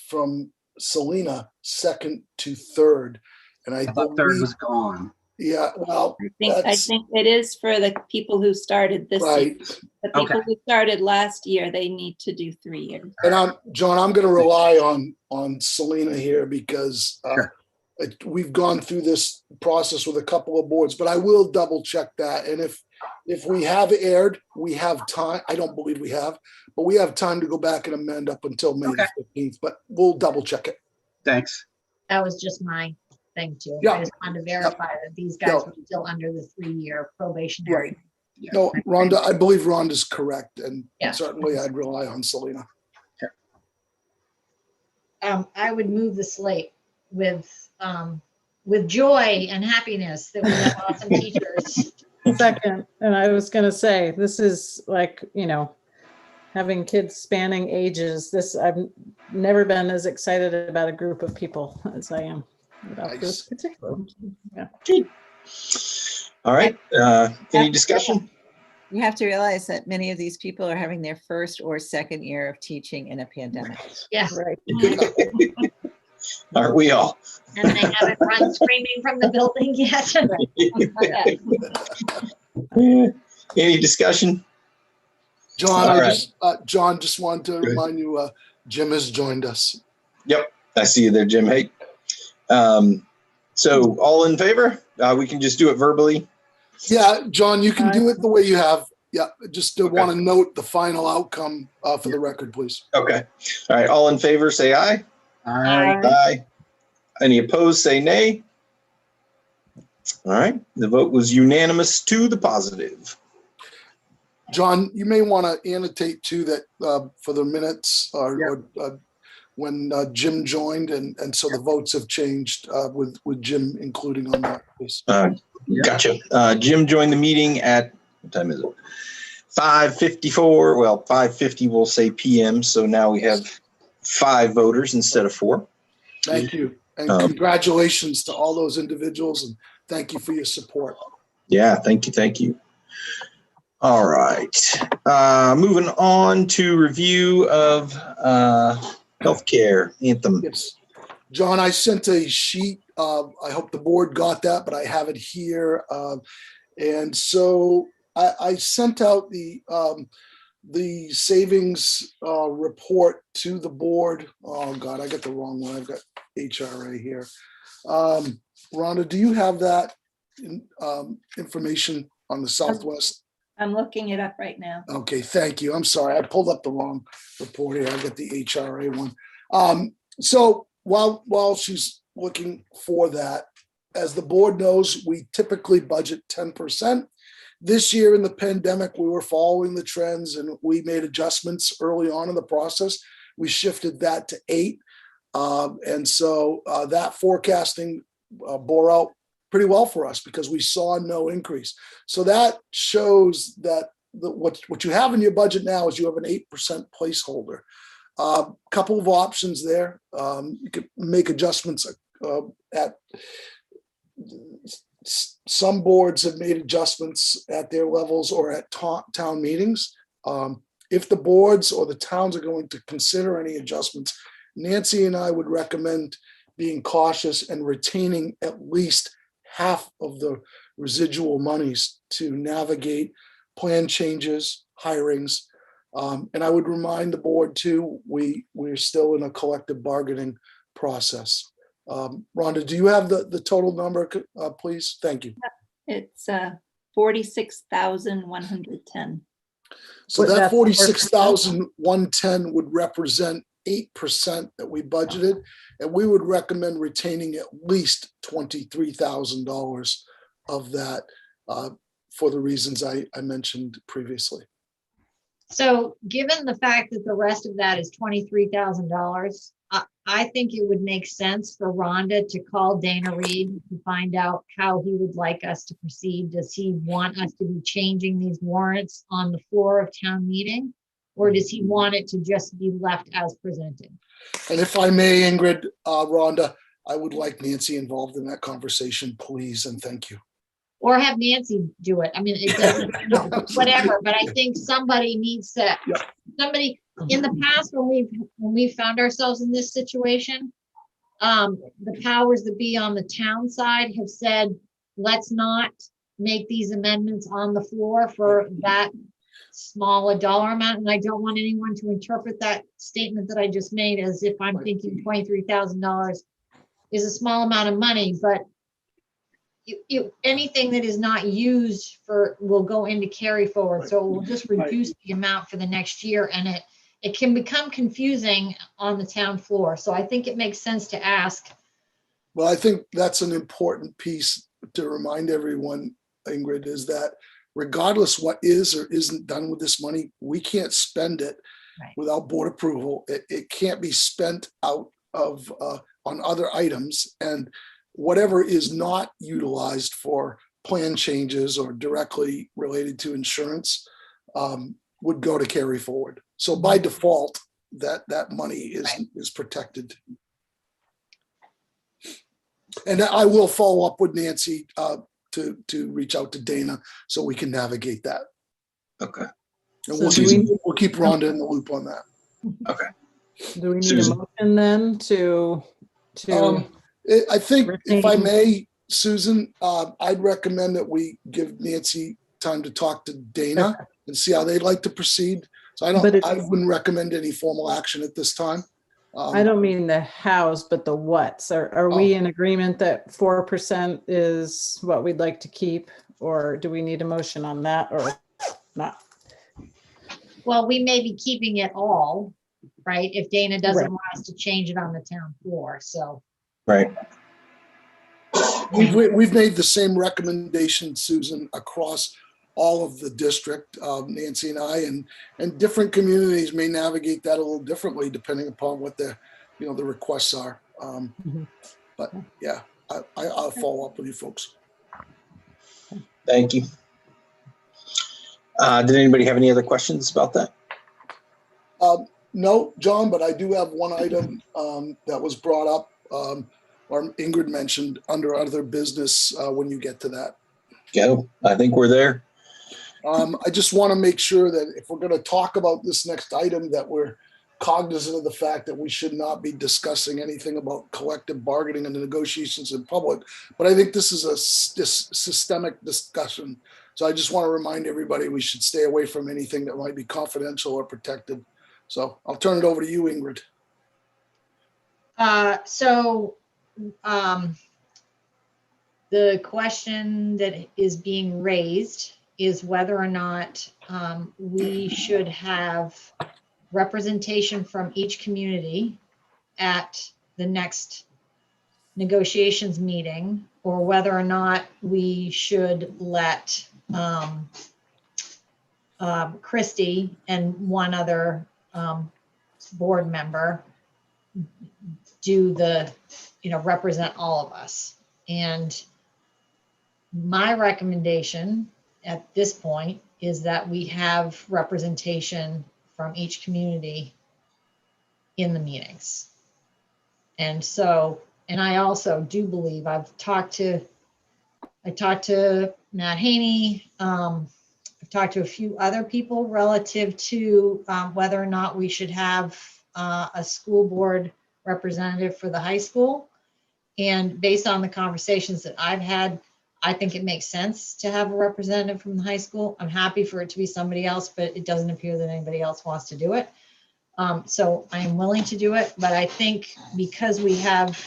from Selena, second to third. And I thought third was gone. Yeah, well, I think it is for the people who started this year. right. The people who started last year, they need to do 3 years. And John, I'm going to rely on Selena here because Sure. We've gone through this process with a couple of boards, but I will double check that. And if we have erred, we have time. I don't believe we have, but we have time to go back and amend up until May the 15th, but we'll double check it. Thanks. That was just my thing too. Yeah. I just wanted to verify that these guys No. were still under the 3-year probationary. No, Rhonda, I believe Rhonda's correct, and Yeah. certainly I'd rely on Selena. I would move the slate with joy and happiness that we have awesome teachers. Second, and I was gonna say, this is like, having kids spanning ages. I've never been as excited about a group of people as I am about this particular. Yeah. All right. Any discussion? You have to realize that many of these people are having their first or second year of teaching in a pandemic. Yeah. Right. Aren't we all? And they haven't run screaming from the building yet. Any discussion? John, All right. John, just wanted to remind you, Jim has joined us. Yep, I see you there, Jim. Hey. So all in favor? We can just do it verbally. Yeah, John, you can do it the way you have. Yeah, just Okay. want to note the final outcome for the record, please. Okay. All right. All in favor, say aye. All right. Aye. Any opposed, say nay. All right. The vote was unanimous to the positive. John, you may want to annotate too that for the minutes when Jim joined, and so the votes have changed with Jim including on that, please. Gotcha. Jim joined the meeting at, what time is it? 5:54. Well, 5:50 we'll say PM. So now we have 5 voters instead of 4. Thank you. And congratulations to all those individuals, and thank you for your support. Yeah, thank you. Thank you. All right. Moving on to review of healthcare anthem. Yes. John, I sent a sheet. I hope the board got that, but I have it here. And so I sent out the savings report to the board. Oh God, I got the wrong one. I've got HRA here. Rhonda, do you have that information on the Southwest? I'm looking it up right now. Okay, thank you. I'm sorry. I pulled up the wrong report here. I got the HRA one. So while she's looking for that, as the board knows, we typically budget 10%. This year in the pandemic, we were following the trends and we made adjustments early on in the process. We shifted that to 8. And so that forecasting bore out pretty well for us because we saw no increase. So that shows that what you have in your budget now is you have an 8% placeholder. Couple of options there. You could make adjustments at some boards have made adjustments at their levels or at town meetings. If the boards or the towns are going to consider any adjustments, Nancy and I would recommend being cautious and retaining at least half of the residual monies to navigate plan changes, hirings. And I would remind the board too, we're still in a collective bargaining process. Rhonda, do you have the total number, please? Thank you. It's 46,110. So But that that's 46,110 would represent 8% that we budgeted, and we would recommend retaining at least $23,000 of that for the reasons I mentioned previously. So given the fact that the rest of that is $23,000, I think it would make sense for Rhonda to call Dana Reed to find out how he would like us to proceed. Does he want us to be changing these warrants on the floor of town meeting? Or does he want it to just be left as presented? And if I may, Ingrid, Rhonda, I would like Nancy involved in that conversation, please, and thank you. Or have Nancy do it. I mean, it doesn't, whatever, but I think somebody needs to, somebody in the past, when we found ourselves in this situation, the powers that be on the town side have said, let's not make these amendments on the floor for that small a dollar amount. And I don't want anyone to interpret that statement that I just made as if I'm thinking $23,000 is a small amount of money, but anything that is not used for will go into carry forward. So it will just reduce the amount for the next year. And it can become confusing on the town floor. So I think it makes sense to ask. Well, I think that's an important piece to remind everyone, Ingrid, is that regardless what is or isn't done with this money, we can't spend it Right. without board approval. It can't be spent out of, on other items. And whatever is not utilized for plan changes or directly related to insurance would go to carry forward. So by default, that money Right. is protected. And I will follow up with Nancy to reach out to Dana so we can navigate that. Okay. And So do we'll keep Rhonda in the loop on that. Okay. Do we need Susan. a motion then to, I think if I Retain. may, Susan, I'd recommend that we give Nancy time to talk to Dana and see how they'd like to proceed. So But I it's- wouldn't recommend any formal action at this time. I don't mean the hows, but the whats. Are we in agreement that 4% is what we'd like to keep? Or do we need a motion on that or not? Well, we may be keeping it all, right? If Dana doesn't Right. want us to change it on the town floor, so. Right. We've made the same recommendation, Susan, across all of the district, Nancy and I, and different communities may navigate that a little differently depending upon what the requests are. Mhm. But yeah, I'll follow up with you folks. Thank you. Did anybody have any other questions about that? No, John, but I do have one item that was brought up, or Ingrid mentioned under other business when you get to that. Go. I think we're there. I just want to make sure that if we're going to talk about this next item, that we're cognizant of the fact that we should not be discussing anything about collective bargaining and the negotiations in public. But I think this is a systemic discussion. So I just want to remind everybody we should stay away from anything that might be confidential or protected. So I'll turn it over to you, Ingrid. The question that is being raised is whether or not we should have representation from each community at the next negotiations meeting, or whether or not we should let Christie and one other board member do represent all of us. And my recommendation at this point is that we have representation from each community in the meetings. And so, and I also do believe I talked to Matt Haney. I've talked to a few other people relative to whether or not we should have a school board representative for the high school. And based on the conversations that I've had, I think it makes sense to have a representative from the high school. I'm happy for it to be somebody else, but it doesn't appear that anybody else wants to do it. So I am willing to do it, but I think because we have,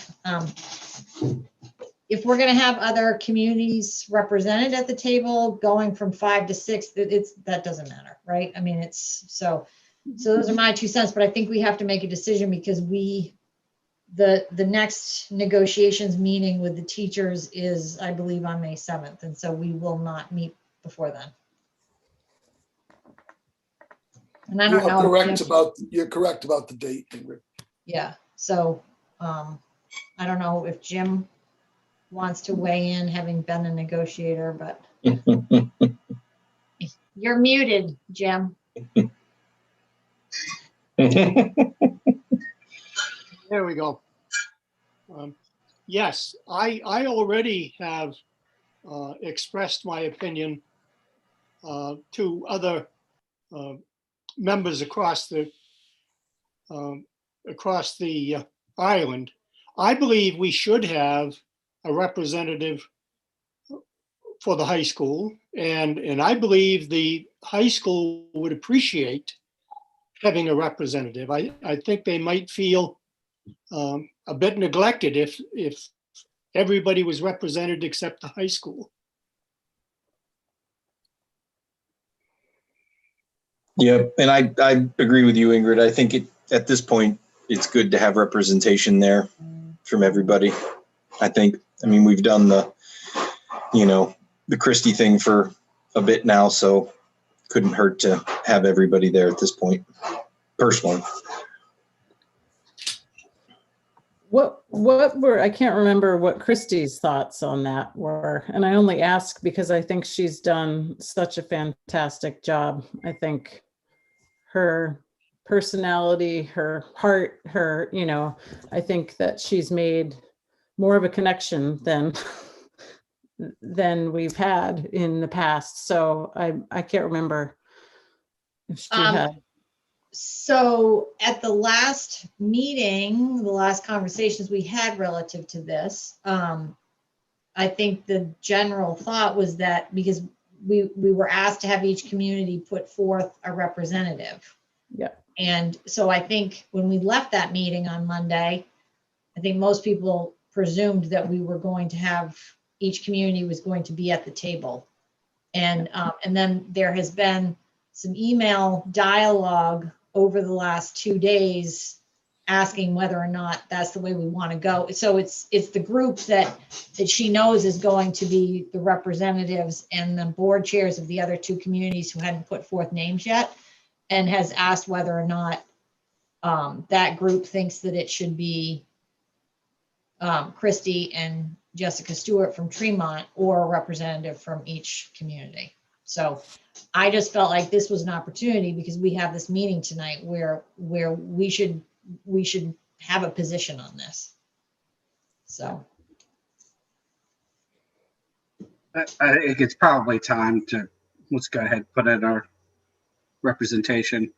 if we're going to have other communities represented at the table, going from 5 to 6, that doesn't matter, right? I mean, so those are my 2 cents, but I think we have to make a decision because the next negotiations meeting with the teachers is, I believe, on May 7th. And so we will not meet before then. And I don't know. You're correct about the date, Ingrid. Yeah. So I don't know if Jim wants to weigh in, having been a negotiator, but you're muted, Jim. There we go. Yes, I already have expressed my opinion to other members across the island. I believe we should have a representative for the high school, and I believe the high school would appreciate having a representative. I think they might feel a bit neglected if everybody was represented except the high school. Yep, and I agree with you, Ingrid. I think at this point, it's good to have representation there from everybody. I mean, we've done the Christie thing for a bit now, so couldn't hurt to have everybody there at this point, personally. What were, I can't remember what Christie's thoughts on that were. And I only ask because I think she's done such a fantastic job. I think her personality, her heart, I think that she's made more of a connection than we've had in the past. So I can't remember if she had. So at the last meeting, the last conversations we had relative to this, I think the general thought was that because we were asked to have each community put forth a representative. Yeah. And so I think when we left that meeting on Monday, I think most people presumed that we were going to have, each community was going to be at the table. And then there has been some email dialogue over the last 2 days asking whether or not that's the way we want to go. So it's the group that she knows is going to be the representatives and the board chairs of the other 2 communities who hadn't put forth names yet, and has asked whether or not that group thinks that it should be Christie and Jessica Stewart from Tremont or a representative from each community. So I just felt like this was an opportunity because we have this meeting tonight where we should have a position on this. So I think it's probably time to, let's go ahead and put in our representation,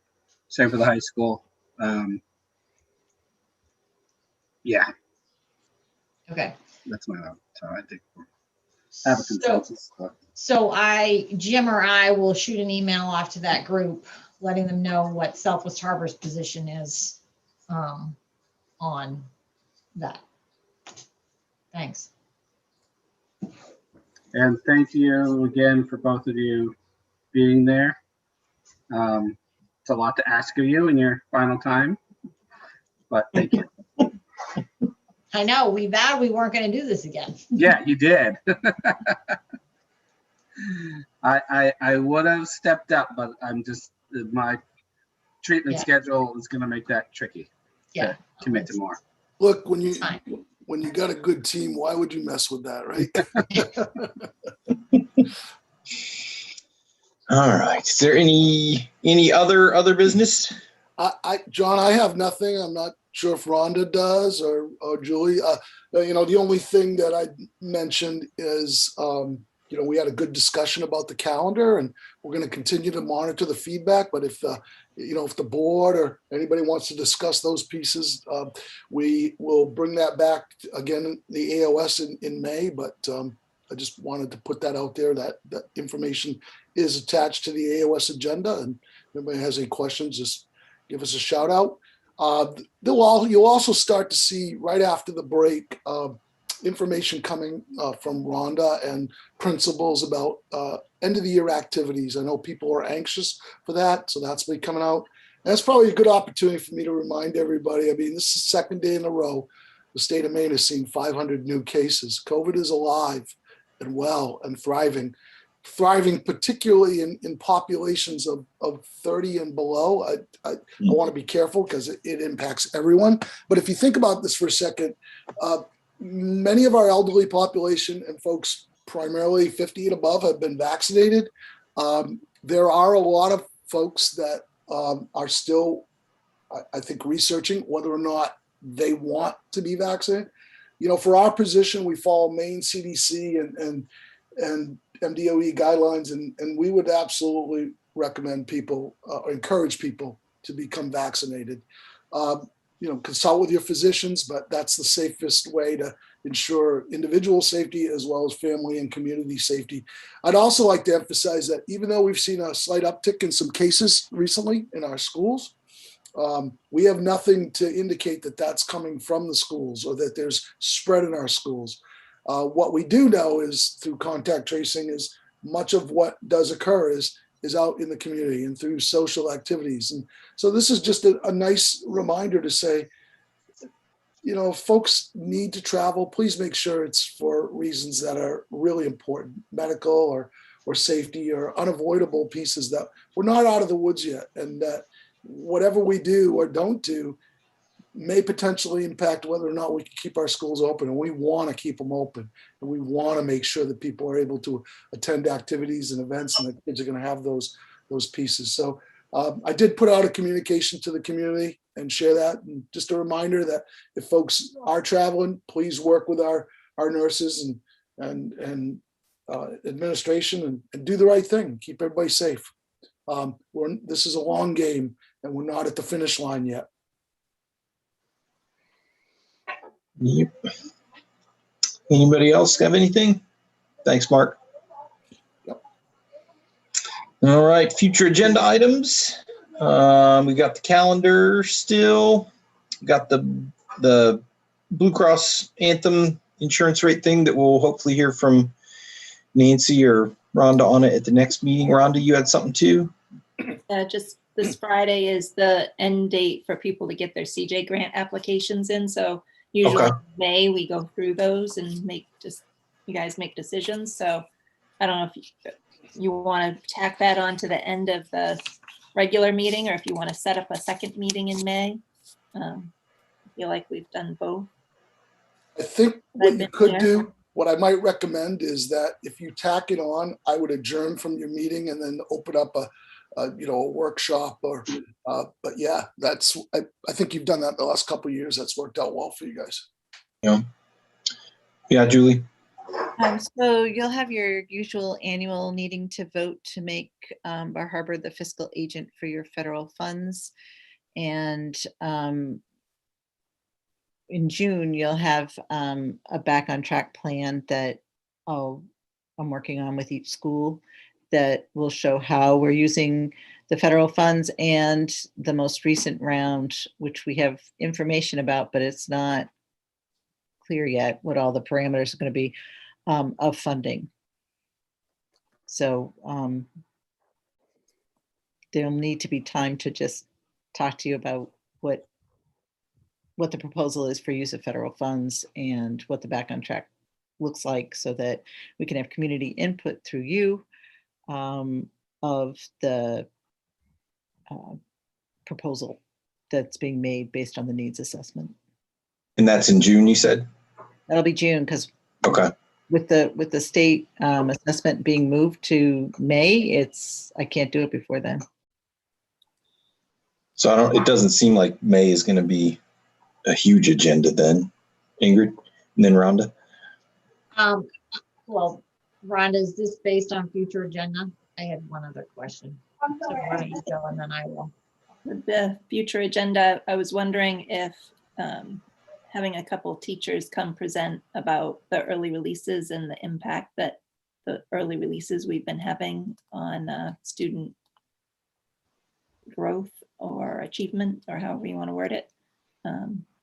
same for the high school. Yeah, okay. that's my vote. So I think we'll have a consensus. So Jim or I will shoot an email off to that group, letting them know what Southwest Harbor's position is on that. Thanks. And thank you again for both of you being there. It's a lot to ask of you in your final time, but thank you. I know, we vowed we weren't going to do this again. Yeah, you did. I would have stepped up, but I'm just, my treatment Yeah. schedule is going to make that tricky. Yeah. To commit to more. Look, when It's fine. you got a good team, why would you mess with that, right? All right. Is there any other business? John, I have nothing. I'm not sure if Rhonda does or Julie. The only thing that I mentioned is, we had a good discussion about the calendar, and we're going to continue to monitor the feedback. But if the board or anybody wants to discuss those pieces, we will bring that back again, the AOS in May. But I just wanted to put that out there, that information is attached to the AOS agenda. And if anybody has any questions, just give us a shout out. You'll also start to see right after the break information coming from Rhonda and principals about end of the year activities. I know people are anxious for that, so that's been coming out. And that's probably a good opportunity for me to remind everybody. I mean, this is the second day in a row the state of Maine has seen 500 new cases. COVID is alive and well and thriving particularly in populations of 30 and below. I want to be careful because it impacts everyone. But if you think about this for a second, many of our elderly population and folks primarily 50 and above have been vaccinated. There are a lot of folks that are still, I think, researching whether or not they want to be vaccinated. For our position, we follow Maine CDC and MDOE guidelines, and we would absolutely recommend people, encourage people to become vaccinated. Consult with your physicians, but that's the safest way to ensure individual safety as well as family and community safety. I'd also like to emphasize that even though we've seen a slight uptick in some cases recently in our schools, we have nothing to indicate that that's coming from the schools or that there's spread in our schools. What we do know is through contact tracing is much of what does occur is is out in the community and through social activities. And so this is just a nice reminder to say, you know, if folks need to travel, please make sure it's for reasons that are really important, medical or safety or unavoidable pieces, that we're not out of the woods yet. And that whatever we do or don't do may potentially impact whether or not we can keep our schools open. And we want to keep them open. And we want to make sure that people are able to attend activities and events, and the kids are going to have those pieces. So I did put out a communication to the community and share that. And just a reminder that if folks are traveling, please work with our nurses and administration and do the right thing. Keep everybody safe. This is a long game, and we're not at the finish line yet. Yep. Anybody else have anything? Thanks, Mark. Yep. All right, future agenda items. We got the calendar still. We got the Blue Cross Anthem insurance rate thing that we'll hopefully hear from Nancy or Rhonda on it at the next meeting. Rhonda, you had something too? Just this Friday is the end date for people to get their CJ grant applications in. So usually in May we go through those and you guys make decisions. So I don't know if you want to tack that on to the end of the regular meeting, or if you want to set up a second meeting in May. I feel like we've done both. I think what you could do, what I might recommend is that if you tack it on, I would adjourn from your meeting and then open up a workshop but yeah, I think you've done that the last couple of years. That's worked out well for you guys. Yeah, Julie. So you'll have your usual annual meeting to vote to make Bar Harbor the fiscal agent for your federal funds. And in June, you'll have a back on track plan that I'm working on with each school that will show how we're using the federal funds, and the most recent round, which we have information about, but it's not clear yet what all the parameters are going to be of funding. So there'll need to be time to just talk to you about what the proposal is for use of federal funds and what the back on track looks like, so that we can have community input through you of the proposal that's being made based on the needs assessment. And that's in June, you said? That'll be June, because Okay. with the state assessment being moved to May, I can't do it before then. So it doesn't seem like May is going to be a huge agenda then, Ingrid, and then Rhonda. Well, Rhonda, is this based on future agenda? I had one other question. So why don't you go and then I will. With the future agenda, I was wondering if having a couple of teachers come present about the early releases and the impact that the early releases we've been having on student growth or achievement, or however you want to word it.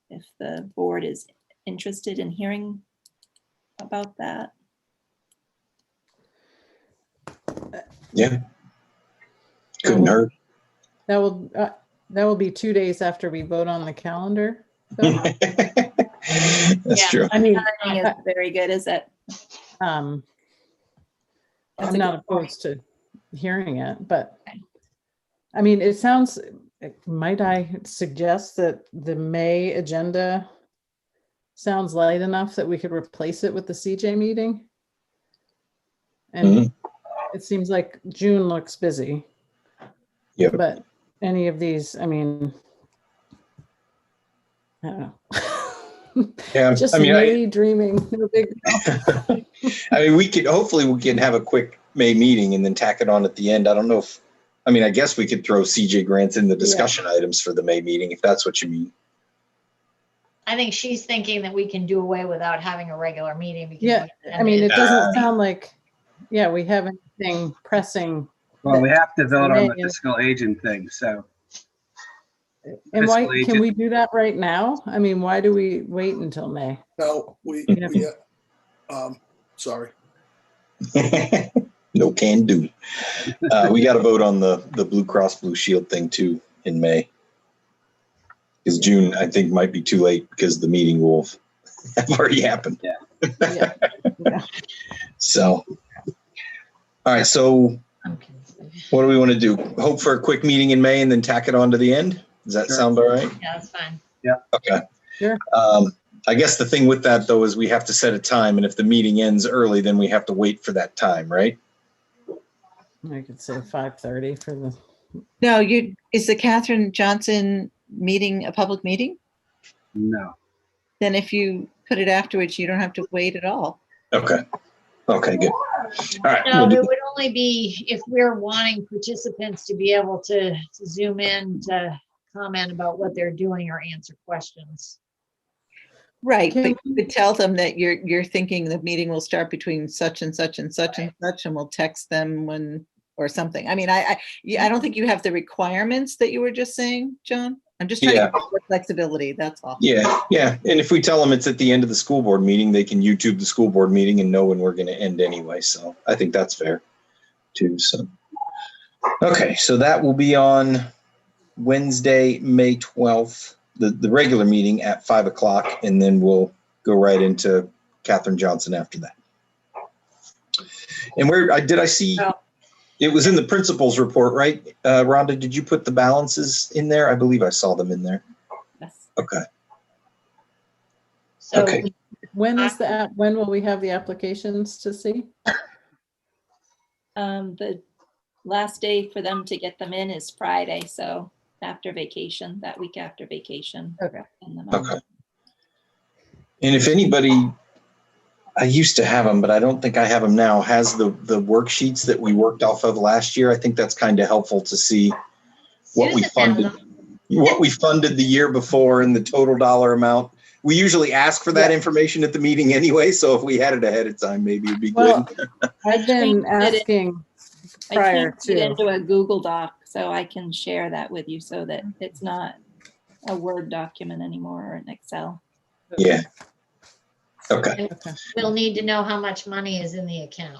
If the board is interested in hearing about that. Yeah. Couldn't hurt. That will be 2 days after we vote on the calendar. That's Yeah. true. I mean, Timing is very good, is it? I'm That's a not good point. opposed to hearing it, but Okay. I mean, it sounds, might I suggest that the May agenda sounds light enough that we could replace it with the CJ meeting? And it seems like June looks busy. Yep. But any of these, I mean, I don't know. Yeah. Just I mean, me dreaming, no big deal. I mean, hopefully we can have a quick May meeting and then tack it on at the end. I don't know I guess we could throw CJ grants in the discussion items for the May meeting, if that's what you mean. I think she's thinking that we can do away without having a regular meeting. Because Yeah, we I mean, it doesn't ended- sound like, we have anything pressing. Well, we have to vote on the May. fiscal agent thing, so. And why, Fiscal can agent. we do that right now? I mean, why do we wait until May? No, Yeah. sorry. No can do. We got to vote on the Blue Cross Blue Shield thing too in May. Because June, I think, might be too late because the meeting will have already happened. Yeah. Yeah. So, all right. So Okay. what do we want to do? Hope for a quick meeting in May and then tack it on to the end? Does that Sure. sound all right? Yeah, that's fine. Okay. Sure. I guess the thing with that though is we have to set a time, and if the meeting ends early, then we have to wait for that time, right? I could say 5:30 for the, No, is the Catherine Johnson meeting a public meeting? No. Then if you put it afterwards, you don't have to wait at all. Okay. Okay, good. All right. No, we'll do- it would only be if we're wanting participants to be able to zoom in to comment about what they're doing or answer questions. Right, but Can you could tell them that you're thinking the meeting will start between such and such and such and such, and we'll text them when, or something. I mean, I don't think you have the requirements that you were just saying, John. I'm just trying to Yeah. get more flexibility, that's all. Yeah, yeah. And if we tell them it's at the end of the school board meeting, they can YouTube the school board meeting and know when we're going to end anyway. So I think that's fair too. So, okay. So that will be on Wednesday, May 12th, the regular meeting at 5:00. And then we'll go right into Catherine Johnson after that. And where did I see? Oh. It was in the principal's report, right? Rhonda, did you put the balances in there? I believe I saw them in there. Yes. Okay. So Okay. when is the app, when will we have the applications to see? The last day for them to get them in is Friday, so after vacation, that week after vacation. Okay. And then Okay. And if anybody, I used to have them, but I don't think I have them now, has the worksheets that we worked off of last year. I think that's kind of helpful to see what we Susan has funded, what we funded the year before and the total dollar amount. We usually ask for that information at the meeting anyway, so if we had it ahead of time, maybe it'd be good. Well, I've been asking prior I can't get to. into a Google Doc, so I can share that with you so that it's not a Word document anymore or an Excel. Yeah. Okay. Okay. we'll need to know how much money is in the account.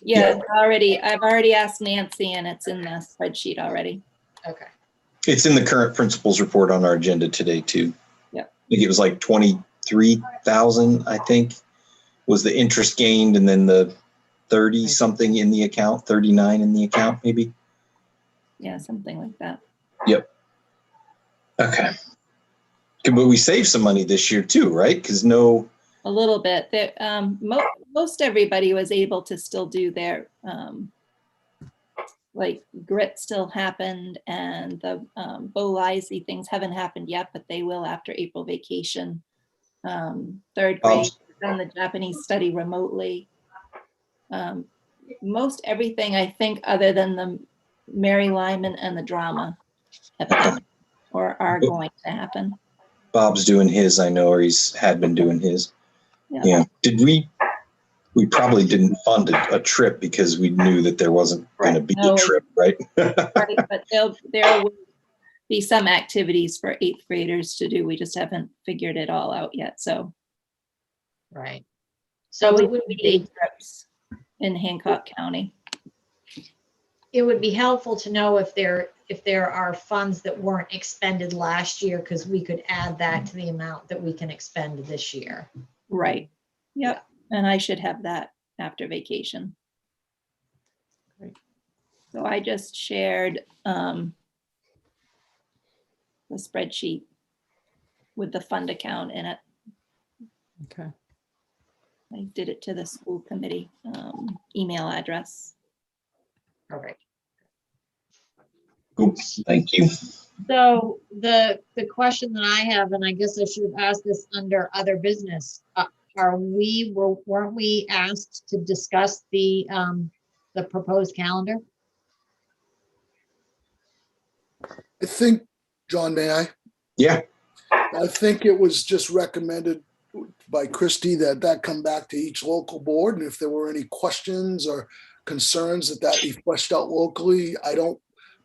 Yeah, I've already asked Nancy and it's in the spreadsheet already. Okay. It's in the current principals report on our agenda today too. Yep. I think it was like 23,000, I think, was the interest gained, and then the 30 something in the account, 39 in the account, maybe. Yeah, something like that. Okay. Good, but we saved some money this year too, right? Because A little bit. Most everybody was able to still do their, like grit still happened, and the BOLIZE things haven't happened yet, but they will after April vacation. Third grade, done the Japanese study remotely. Most everything, I think, other than the Mary Lyman and the drama have happened or are going to happen. Bob's doing his, I know, or had been doing his. Yeah. Did we probably didn't fund a trip because we knew that there wasn't going to be No. a trip, right? Right, but there will be some activities for 8th graders to do. We just haven't figured it all out yet. So Right. So probably it would day be, trips in Hancock County. it would be helpful to know if there are funds that weren't expended last year, because we could add that to the amount that we can expend this year. Right. Yep. And I should have that after vacation. Great. So I just shared the spreadsheet with the fund account in it. Okay. I did it to the school committee email address. Perfect. Cool. Thank you. So the question that I have, and I guess I should have asked this under other business, weren't we asked to discuss the proposed calendar? I think, John, may I? Yeah. I think it was just recommended by Christie that come back to each local board, and if there were any questions or concerns that be fleshed out locally. I don't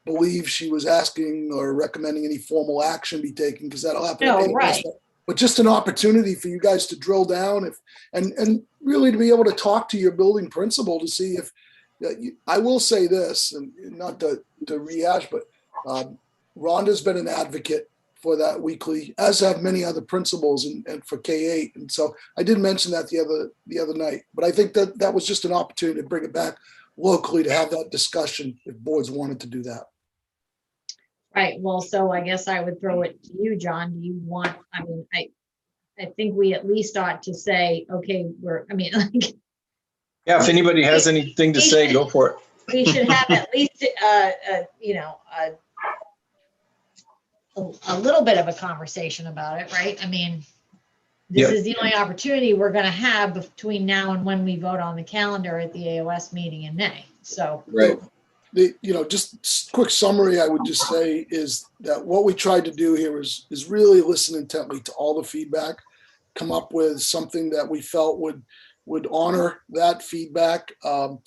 believe she was asking or recommending any formal action be taken, because that'll happen. No, anyway. right. But just an opportunity for you guys to drill down and really to be able to talk to your building principal to see if I will say this, and not to rehash, but Rhonda's been an advocate for that weekly, as have many other principals and for K-8. And so I did mention that the other night, but I think that was just an opportunity to bring it back locally to have that discussion if boards wanted to do that. Right, well, so I guess I would throw it to you, John. Do you want, I mean, I think we at least ought to say, okay, like, Yeah, if anybody has anything to say, go for it. we should have at least, a little bit of a conversation about it, right? I mean, this Yep. is the only opportunity we're gonna have between now and when we vote on the calendar at the AOS meeting in May, so. Right. Just quick summary, I would just say is that what we tried to do here is really listen intently to all the feedback, come up with something that we felt would honor that feedback. I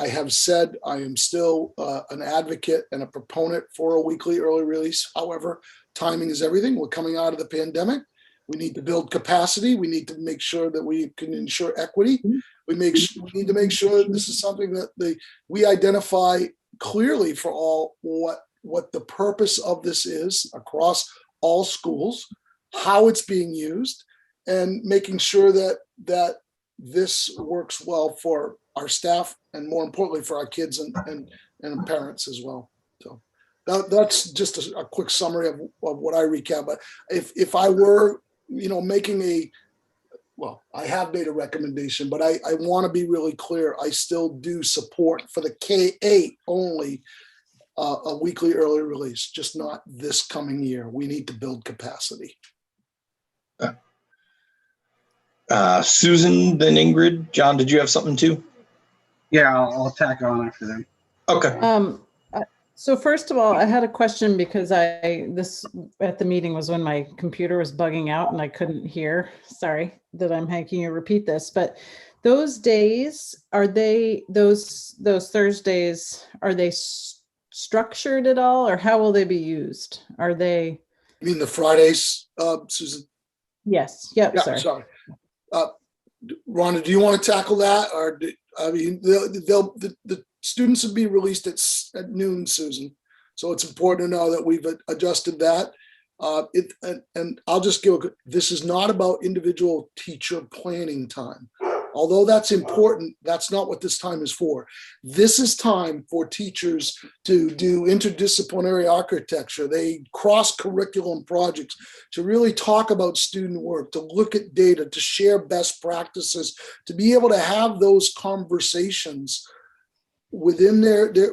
have said I am still an advocate and a proponent for a weekly early release. However, timing is everything. We're coming out of the pandemic. We need to build capacity. We need to make sure that we can ensure equity. We need to make sure that this is something that we identify clearly for all what the purpose of this is across all schools, how it's being used, and making sure that this works well for our staff and more importantly for our kids and parents as well. So that's just a quick summary of what I recap. But if I were, making I have made a recommendation, but I want to be really clear. I still do support for the K-8 only a weekly early release, just not this coming year. We need to build capacity. Susan, then Ingrid. John, did you have something too? Yeah, I'll tack on after them. Okay. So first of all, I had a question because this at the meeting was when my computer was bugging out and I couldn't hear. Sorry that I'm making you repeat this, but those days, are they, those Thursdays, are they structured at all or how will they be used? Are they? You mean the Fridays, Susan? Yes. Yep. Yeah, Sorry. sorry. Rhonda, do you want to tackle that? Or the students would be released at noon, Susan. So it's important to know that we've adjusted that. And I'll just this is not about individual teacher planning time. Although that's important, that's not what this time is for. This is time for teachers to do interdisciplinary architecture. They cross curriculum projects to really talk about student work, to look at data, to share best practices, to be able to have those conversations within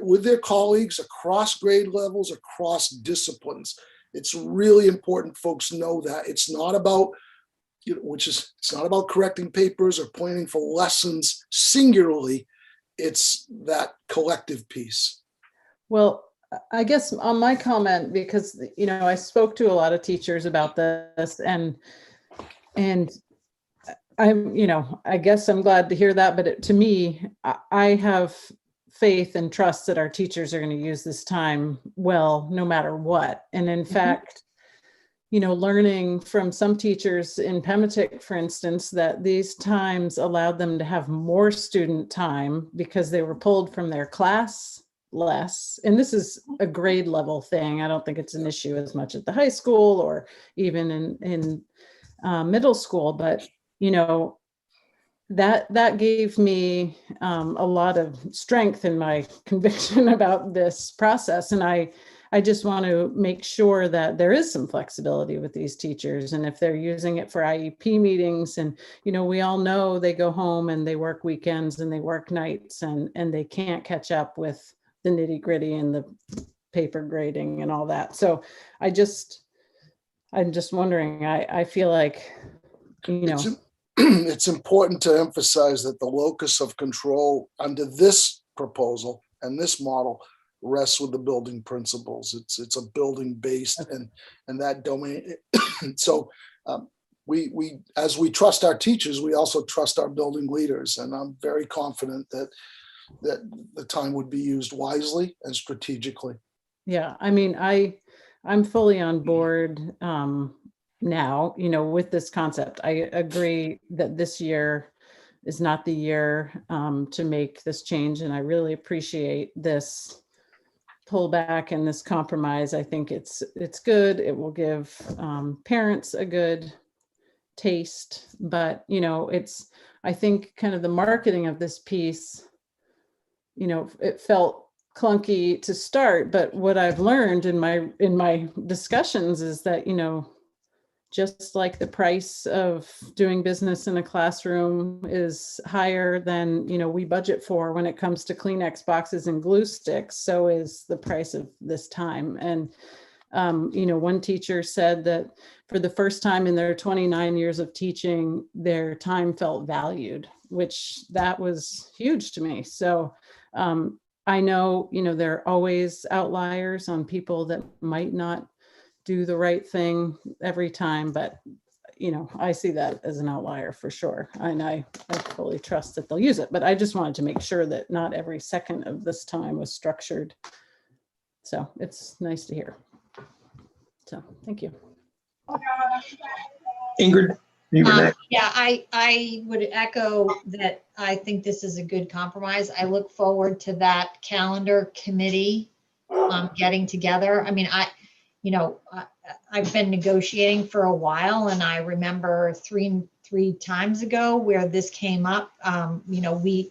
with their colleagues across grade levels, across disciplines. It's really important folks know that it's not about it's not about correcting papers or planning for lessons singularly. It's that collective piece. Well, I guess on my comment, because, I spoke to a lot of teachers about this and I'm, I guess I'm glad to hear that, but to me, I have faith and trust that our teachers are going to use this time well, no matter what. And in fact, learning from some teachers in Pematic, for instance, that these times allowed them to have more student time because they were pulled from their class less. And this is a grade level thing. I don't think it's an issue as much at the high school or even in middle school, but that gave me a lot of strength in my conviction about this process. And I just want to make sure that there is some flexibility with these teachers. And if they're using it for IEP meetings and, we all know they go home and they work weekends and they work nights and they can't catch up with the nitty gritty and the paper grading and all that. So I'm just wondering, I feel like, It's important to emphasize that the locus of control under this proposal and this model rests with the building principals. It's a building based and that domain. So we as we trust our teachers, we also trust our building leaders, and I'm very confident that the time would be used wisely and strategically. Yeah, I mean, I'm fully on board now, with this concept. I agree that this year is not the year to make this change. And I really appreciate this pullback and this compromise. I think it's good. It will give parents a good taste, but I think kind of the marketing of this piece, it felt clunky to start, but what I've learned in my discussions is that, just like the price of doing business in a classroom is higher than, we budget for when it comes to Kleenex boxes and glue sticks, so is the price of this time. And, one teacher said that for the first time in their 29 years of teaching, their time felt valued, which that was huge to me. So I know, there are always outliers on people that might not do the right thing every time, but I see that as an outlier for sure. And I fully trust that they'll use it, but I just wanted to make sure that not every second of this time was structured. So it's nice to hear. So thank you. Ingrid, you were next. Yeah, I would echo that. I think this is a good compromise. I look forward to that calendar committee getting together. I mean, I've been negotiating for a while, and I remember three times ago where this came up. We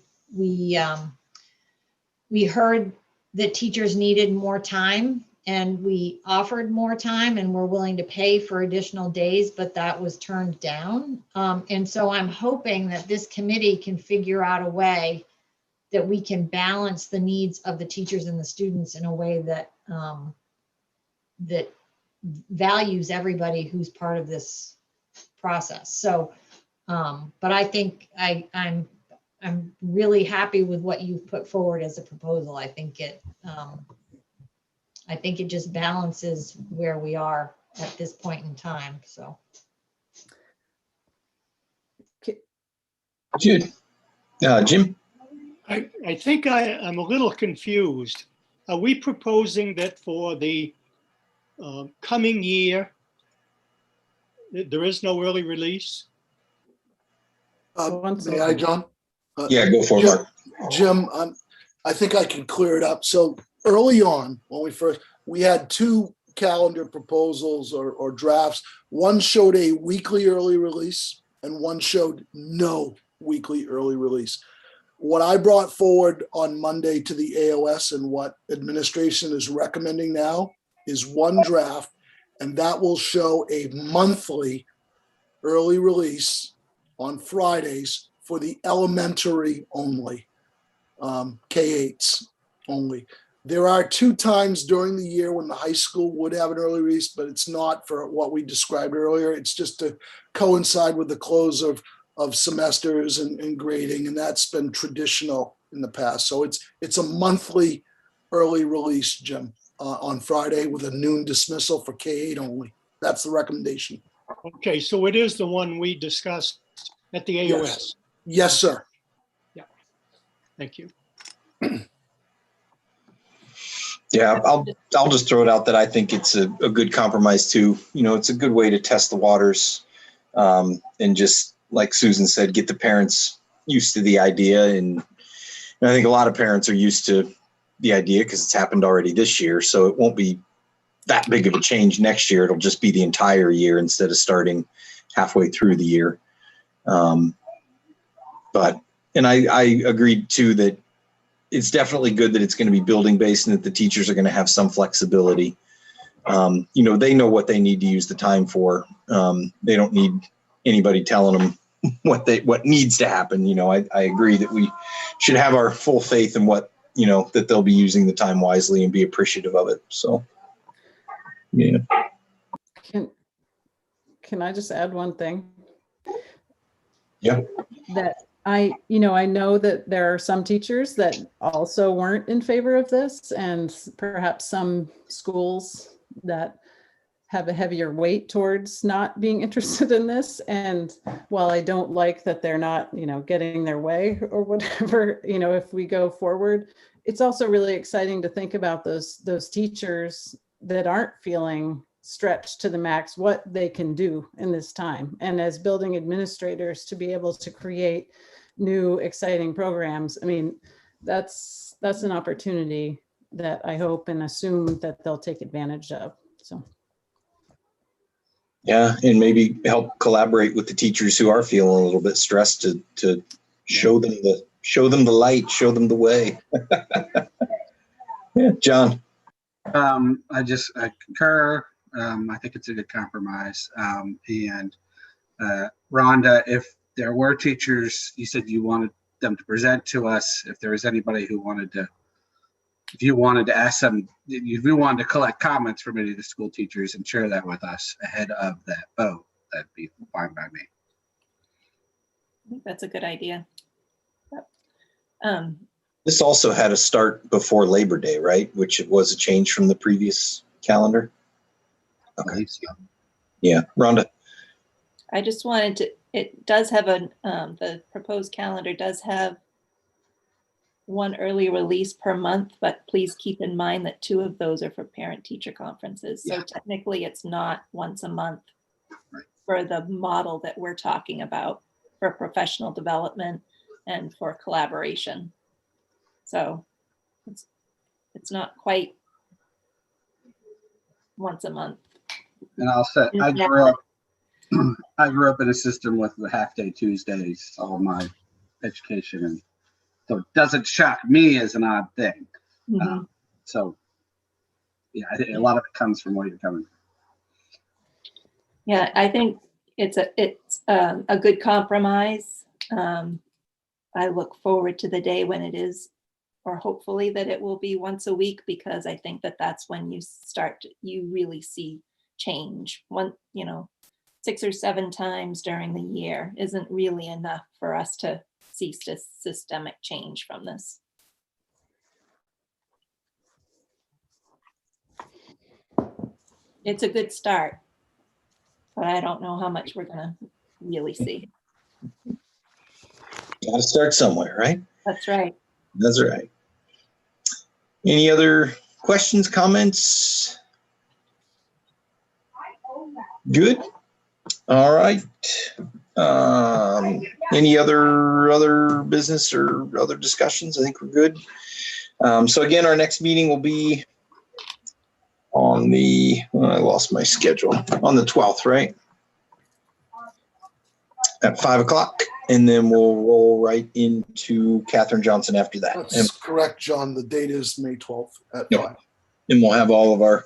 heard that teachers needed more time, and we offered more time, and we're willing to pay for additional days, but that was turned down. And so I'm hoping that this committee can figure out a way that we can balance the needs of the teachers and the students in a way that that values everybody who's part of this process. So, but I think I'm really happy with what you've put forward as a proposal. I think it just balances where we are at this point in time. So. Jim? I think I'm a little confused. Are we proposing that for the coming year, there is no early release? May I, John? Yeah, go for it, Mark. Jim, I think I can clear it up. So early on, when we had two calendar proposals or drafts. One showed a weekly early release and one showed no weekly early release. What I brought forward on Monday to the AOS and what administration is recommending now is one draft, and that will show a monthly early release on Fridays for the elementary only, K-8s only. There are 2 times during the year when the high school would have an early release, but it's not for what we described earlier. It's just to coincide with the close of semesters and grading, and that's been traditional in the past. So it's a monthly early release, Jim, on Friday with a noon dismissal for K-8 only. That's the recommendation. Okay, so it is the one we discussed at the AOS. Yes, sir. Yeah, thank you. Yeah, I'll just throw it out that I think it's a good compromise too. You know, it's a good way to test the waters, and just like Susan said, get the parents used to the idea. And I think a lot of parents are used to the idea because it's happened already this year. So it won't be that big of a change next year. It'll just be the entire year instead of starting halfway through the year. But I agreed too that it's definitely good that it's going to be building based and that the teachers are going to have some flexibility. You know, they know what they need to use the time for. They don't need anybody telling them what needs to happen. You know, I agree that we should have our full faith in what, you know, that they'll be using the time wisely and be appreciative of it. So, yeah. Can I just add one thing? Yeah. That I know that there are some teachers that also weren't in favor of this, and perhaps some schools that have a heavier weight towards not being interested in this. And while I don't like that they're not, getting their way or whatever, if we go forward, it's also really exciting to think about those teachers that aren't feeling stretched to the max, what they can do in this time. And as building administrators, to be able to create new exciting programs. I mean, that's an opportunity that I hope and assume that they'll take advantage of. So, Yeah, and maybe help collaborate with the teachers who are feeling a little bit stressed to show them the light, show them the way. Yeah, John. I concur. I think it's a good compromise. And Rhonda, if there were teachers, you said you wanted them to present to us. If there was anybody who wanted to, if you wanted to ask them, if you wanted to collect comments from any of the school teachers and share that with us ahead of that vote, that'd be fine by me. I think that's a good idea. Yep. This also had a start before Labor Day, right? Which it was a change from the previous calendar. Okay. Yeah, Rhonda. I just wanted to, it does have the proposed calendar does have one early release per month, but please keep in mind that 2 of those are for parent-teacher conferences. So technically it's not once a month for the model that we're talking about for professional development and for collaboration. So it's not quite once a month. And I'll say, I grew up in a system with the half-day Tuesdays all my education, and so it doesn't shock me as an odd thing. Mhm. So, yeah, I think a lot of it comes from where you're coming from. Yeah, I think it's a good compromise. I look forward to the day when it is, or hopefully that it will be once a week, because I think that that's when you really see change. 6 or 7 times during the year isn't really enough for us to see systemic change from this. It's a good start, but I don't know how much we're gonna really see. Got to start somewhere, right? That's right. That's right. Any other questions, comments? Good. All right. Any other business or other discussions? I think we're good. So again, our next meeting will be on I lost my schedule, on the 12th, right? At 5 o'clock. And then we'll roll right into Katherine Johnson after that. That's correct, John. The date is May 12th at Yep. 5. And we'll have all of our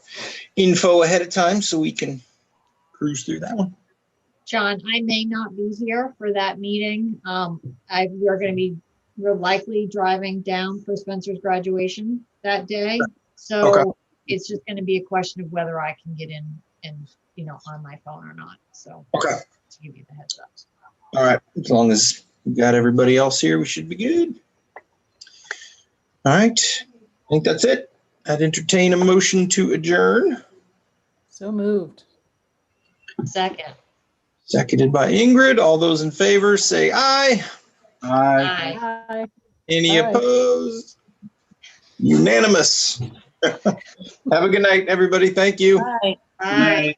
info ahead of time so we can cruise through that one. John, I may not be here for that meeting. We're likely driving down for Spencer's graduation that day. So Okay. it's just going to be a question of whether I can get in and, on my phone or not. So Okay. to give you the heads up. All right. As long as we got everybody else here, we should be good. All right. I think that's it. I'd entertain a motion to adjourn. so moved. Second. Seconded by Ingrid. All those in favor say aye. Aye. Bye. Any Aye. opposed? Unanimous. Have a good night, everybody. Thank you. Aye. Aye.